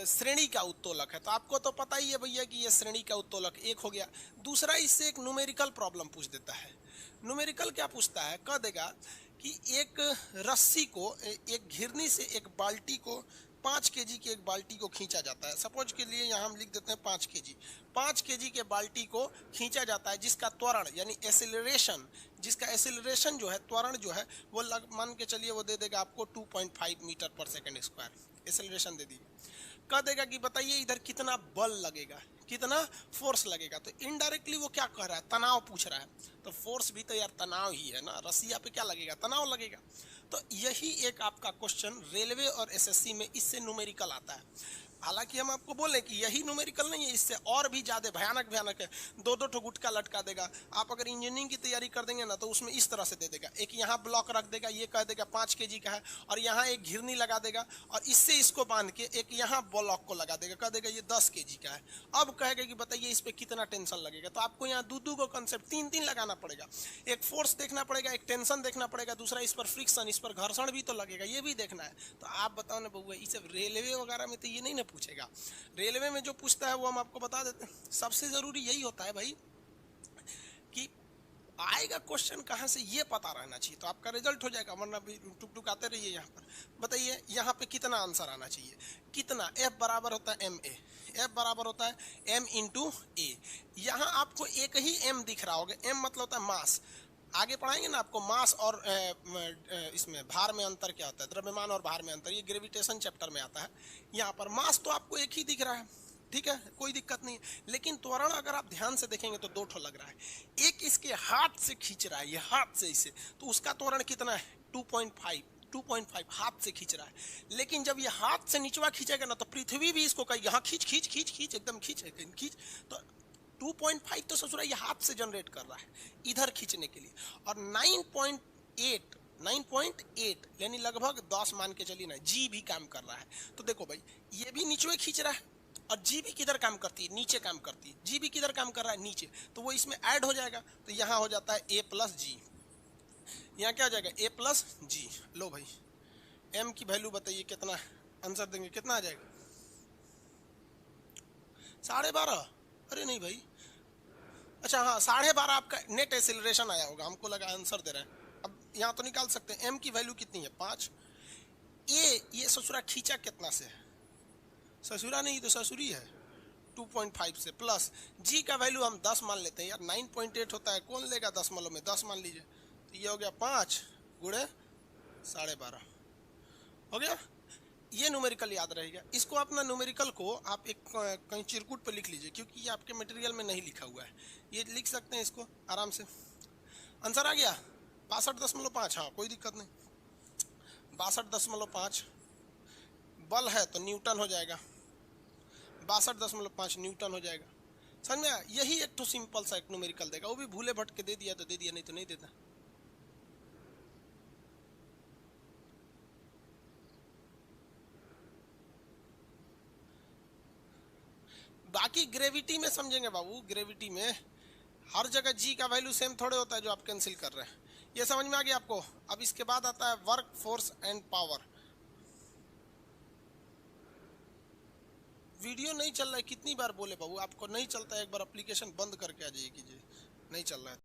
[SPEAKER 1] श्रेणी का उत्तोलक है। तो आपको तो पता ही है भैया कि ये श्रेणी का उत्तोलक एक हो गया। दूसरा इससे एक न्यूमेरिकल प्रॉब्लम पूछ देता है। न्यूमेरिकल क्या पूछता है? कह देगा कि एक रस्सी को, एक घिरनी से एक बाल्टी को, 5 kg की एक बाल्टी को खींचा जाता है। सपोज के लिए यहाँ हम लिख देते हैं 5 kg। 5 kg के बाल्टी को खींचा जाता है, जिसका त्वरण यानी एसिलरेशन, जिसका एसिलरेशन जो है, त्वरण जो है, वो मान के चलिए वो दे देगा आपको 2.5 मीटर पर सेकेंड स्क्वायर एसिलरेशन दे दी। कह देगा कि बताइए इधर कितना बल लगेगा, कितना फोर्स लगेगा। तो इनडायरेक्टली वो क्या कह रहा है? तनाव पूछ रहा है। तो फोर्स भी तो यार तनाव ही है ना, रसिया पे क्या लगेगा? तनाव लगेगा। तो यही एक आपका क्वेश्चन रेलवे और एसएससी में इससे न्यूमेरिकल आता है। हालांकि हम आपको बोले कि यही न्यूमेरिकल नहीं है, इससे और भी ज्यादा भयानक भयानक है। दो दो ठो गुटका लटका देगा। आप अगर इंजीनियरिंग की तैयारी कर देंगे ना तो उसमें इस तरह से दे देगा, एक यहाँ ब्लॉक रख देगा, ये कह देगा 5 kg का है, और यहाँ एक घिरनी लगा देगा और इससे इसको बांध के एक यहाँ ब्लॉक को लगा देगा, कह देगा ये 10 kg का है। अब कहेगा कि बताइए इस पर कितना टेंशन लगेगा। तो आपको यहाँ दो को कंसेप्ट तीन तीन लगाना पड़ेगा। एक फोर्स देखना पड़ेगा, एक टेंशन देखना पड़ेगा, दूसरा इस पर फ्रिक्शन, इस पर घर्षण भी तो लगेगा, ये भी देखना है। तो आप बताओ ना बउआ, इस रेलवे वगैरह में तो ये नहीं ना पूछेगा। रेलवे में जो पूछता है वो हम आपको बता देते हैं। सबसे जरूरी यही होता है भाई कि आएगा क्वेश्चन कहां से, ये पता रहना चाहिए, तो आपका रिजल्ट हो जाएगा। वरना भी टुक टुक आते रहिए। यहाँ पर बताइए यहाँ पे कितना आंसर आना चाहिए, कितना F बराबर होता है ma, F बराबर होता है m इंटू ए। यहाँ आपको एक ही m दिख रहा होगा, m मतलब होता है मास। आगे पढ़ाएंगे ना आपको मास और इसमें भार में अंतर क्या होता है, द्रव्यमान और भार में अंतर, ये ग्रेविटेशन चैप्टर में आता है। यहाँ पर मास तो आपको एक ही दिख रहा है, ठीक है, कोई दिक्कत नहीं है। लेकिन त्वरण अगर आप ध्यान से देखेंगे तो दो ठो लग रहा है। एक इसके हाथ से खींच रहा है, ये हाथ से इसे, तो उसका त्वरण कितना है 2.5 हाथ से खींच रहा है। लेकिन जब ये हाथ से निचवा खींचेगा ना तो पृथ्वी भी इसको कहेगी यहाँ खींच खींच खींच खींच एकदम खींच खींच। तो 2.5 तो ससुरा ये हाथ से जनरेट कर रहा है इधर खींचने के लिए। और 9.8 यानी लगभग 10 मान के चलिए ना, जी भी काम कर रहा है। तो देखो भाई ये भी नीचे खींच रहा है और जी भी किधर काम करती है, नीचे काम करती है। जी भी किधर काम कर रहा है, नीचे, तो वो इसमें ऐड हो जाएगा। तो यहाँ हो जाता है a प्लस जी, यहाँ क्या हो जाएगा a प्लस जी। लो भाई m की वैल्यू बताइए कितना आंसर देंगे, कितना आ जाएगा 12.5। अरे नहीं भाई, अच्छा हाँ 12.5 आपका नेट एक्सेलरेशन आया होगा, हमको लगा आंसर दे रहे हैं। अब यहाँ तो निकाल सकते हैं m की वैल्यू कितनी है 5। ये ससुरा खींचा कितना से है, ससुरा नहीं तो ससुरी है 2.5 से, प्लस g का वैल्यू हम 10 मान लेते हैं यार, 9.8 होता है, कौन लेगा दशमलव में 10 मान लीजिए। तो ये हो गया 5 गुणे 12.5 हो गया। ये न्यूमेरिकल याद रहेगा। इसको अपना न्यूमेरिकल को आप एक कहीं चिरकुट पे लिख लीजिए, क्योंकि ये आपके मटेरियल में नहीं लिखा हुआ है, ये लिख सकते हैं इसको आराम से। आंसर आ गया 62.5, हाँ कोई दिक्कत नहीं, 62.5 बल है तो न्यूटन हो जाएगा, 62.5 न्यूटन हो जाएगा। समझ में आया? यही एक तो सिंपल सा एक न्यूमेरिकल देगा, वो भी भूले भटके दे दिया तो दे दिया, नहीं तो नहीं देता। बाकी ग्रेविटी में समझेंगे बाबू, ग्रेविटी में हर जगह जी का वैल्यू सेम थोड़े होता है जो आप कैंसिल कर रहे हैं। ये समझ में आ गया आपको। अब इसके बाद आता है work, force and power. Video नहीं चल रहा है, कितनी बार बोले बाबू आपको नहीं चलता है, एक बार एप्लीकेशन बंद करके आ जाइए कीजिए, नहीं चल रहा है।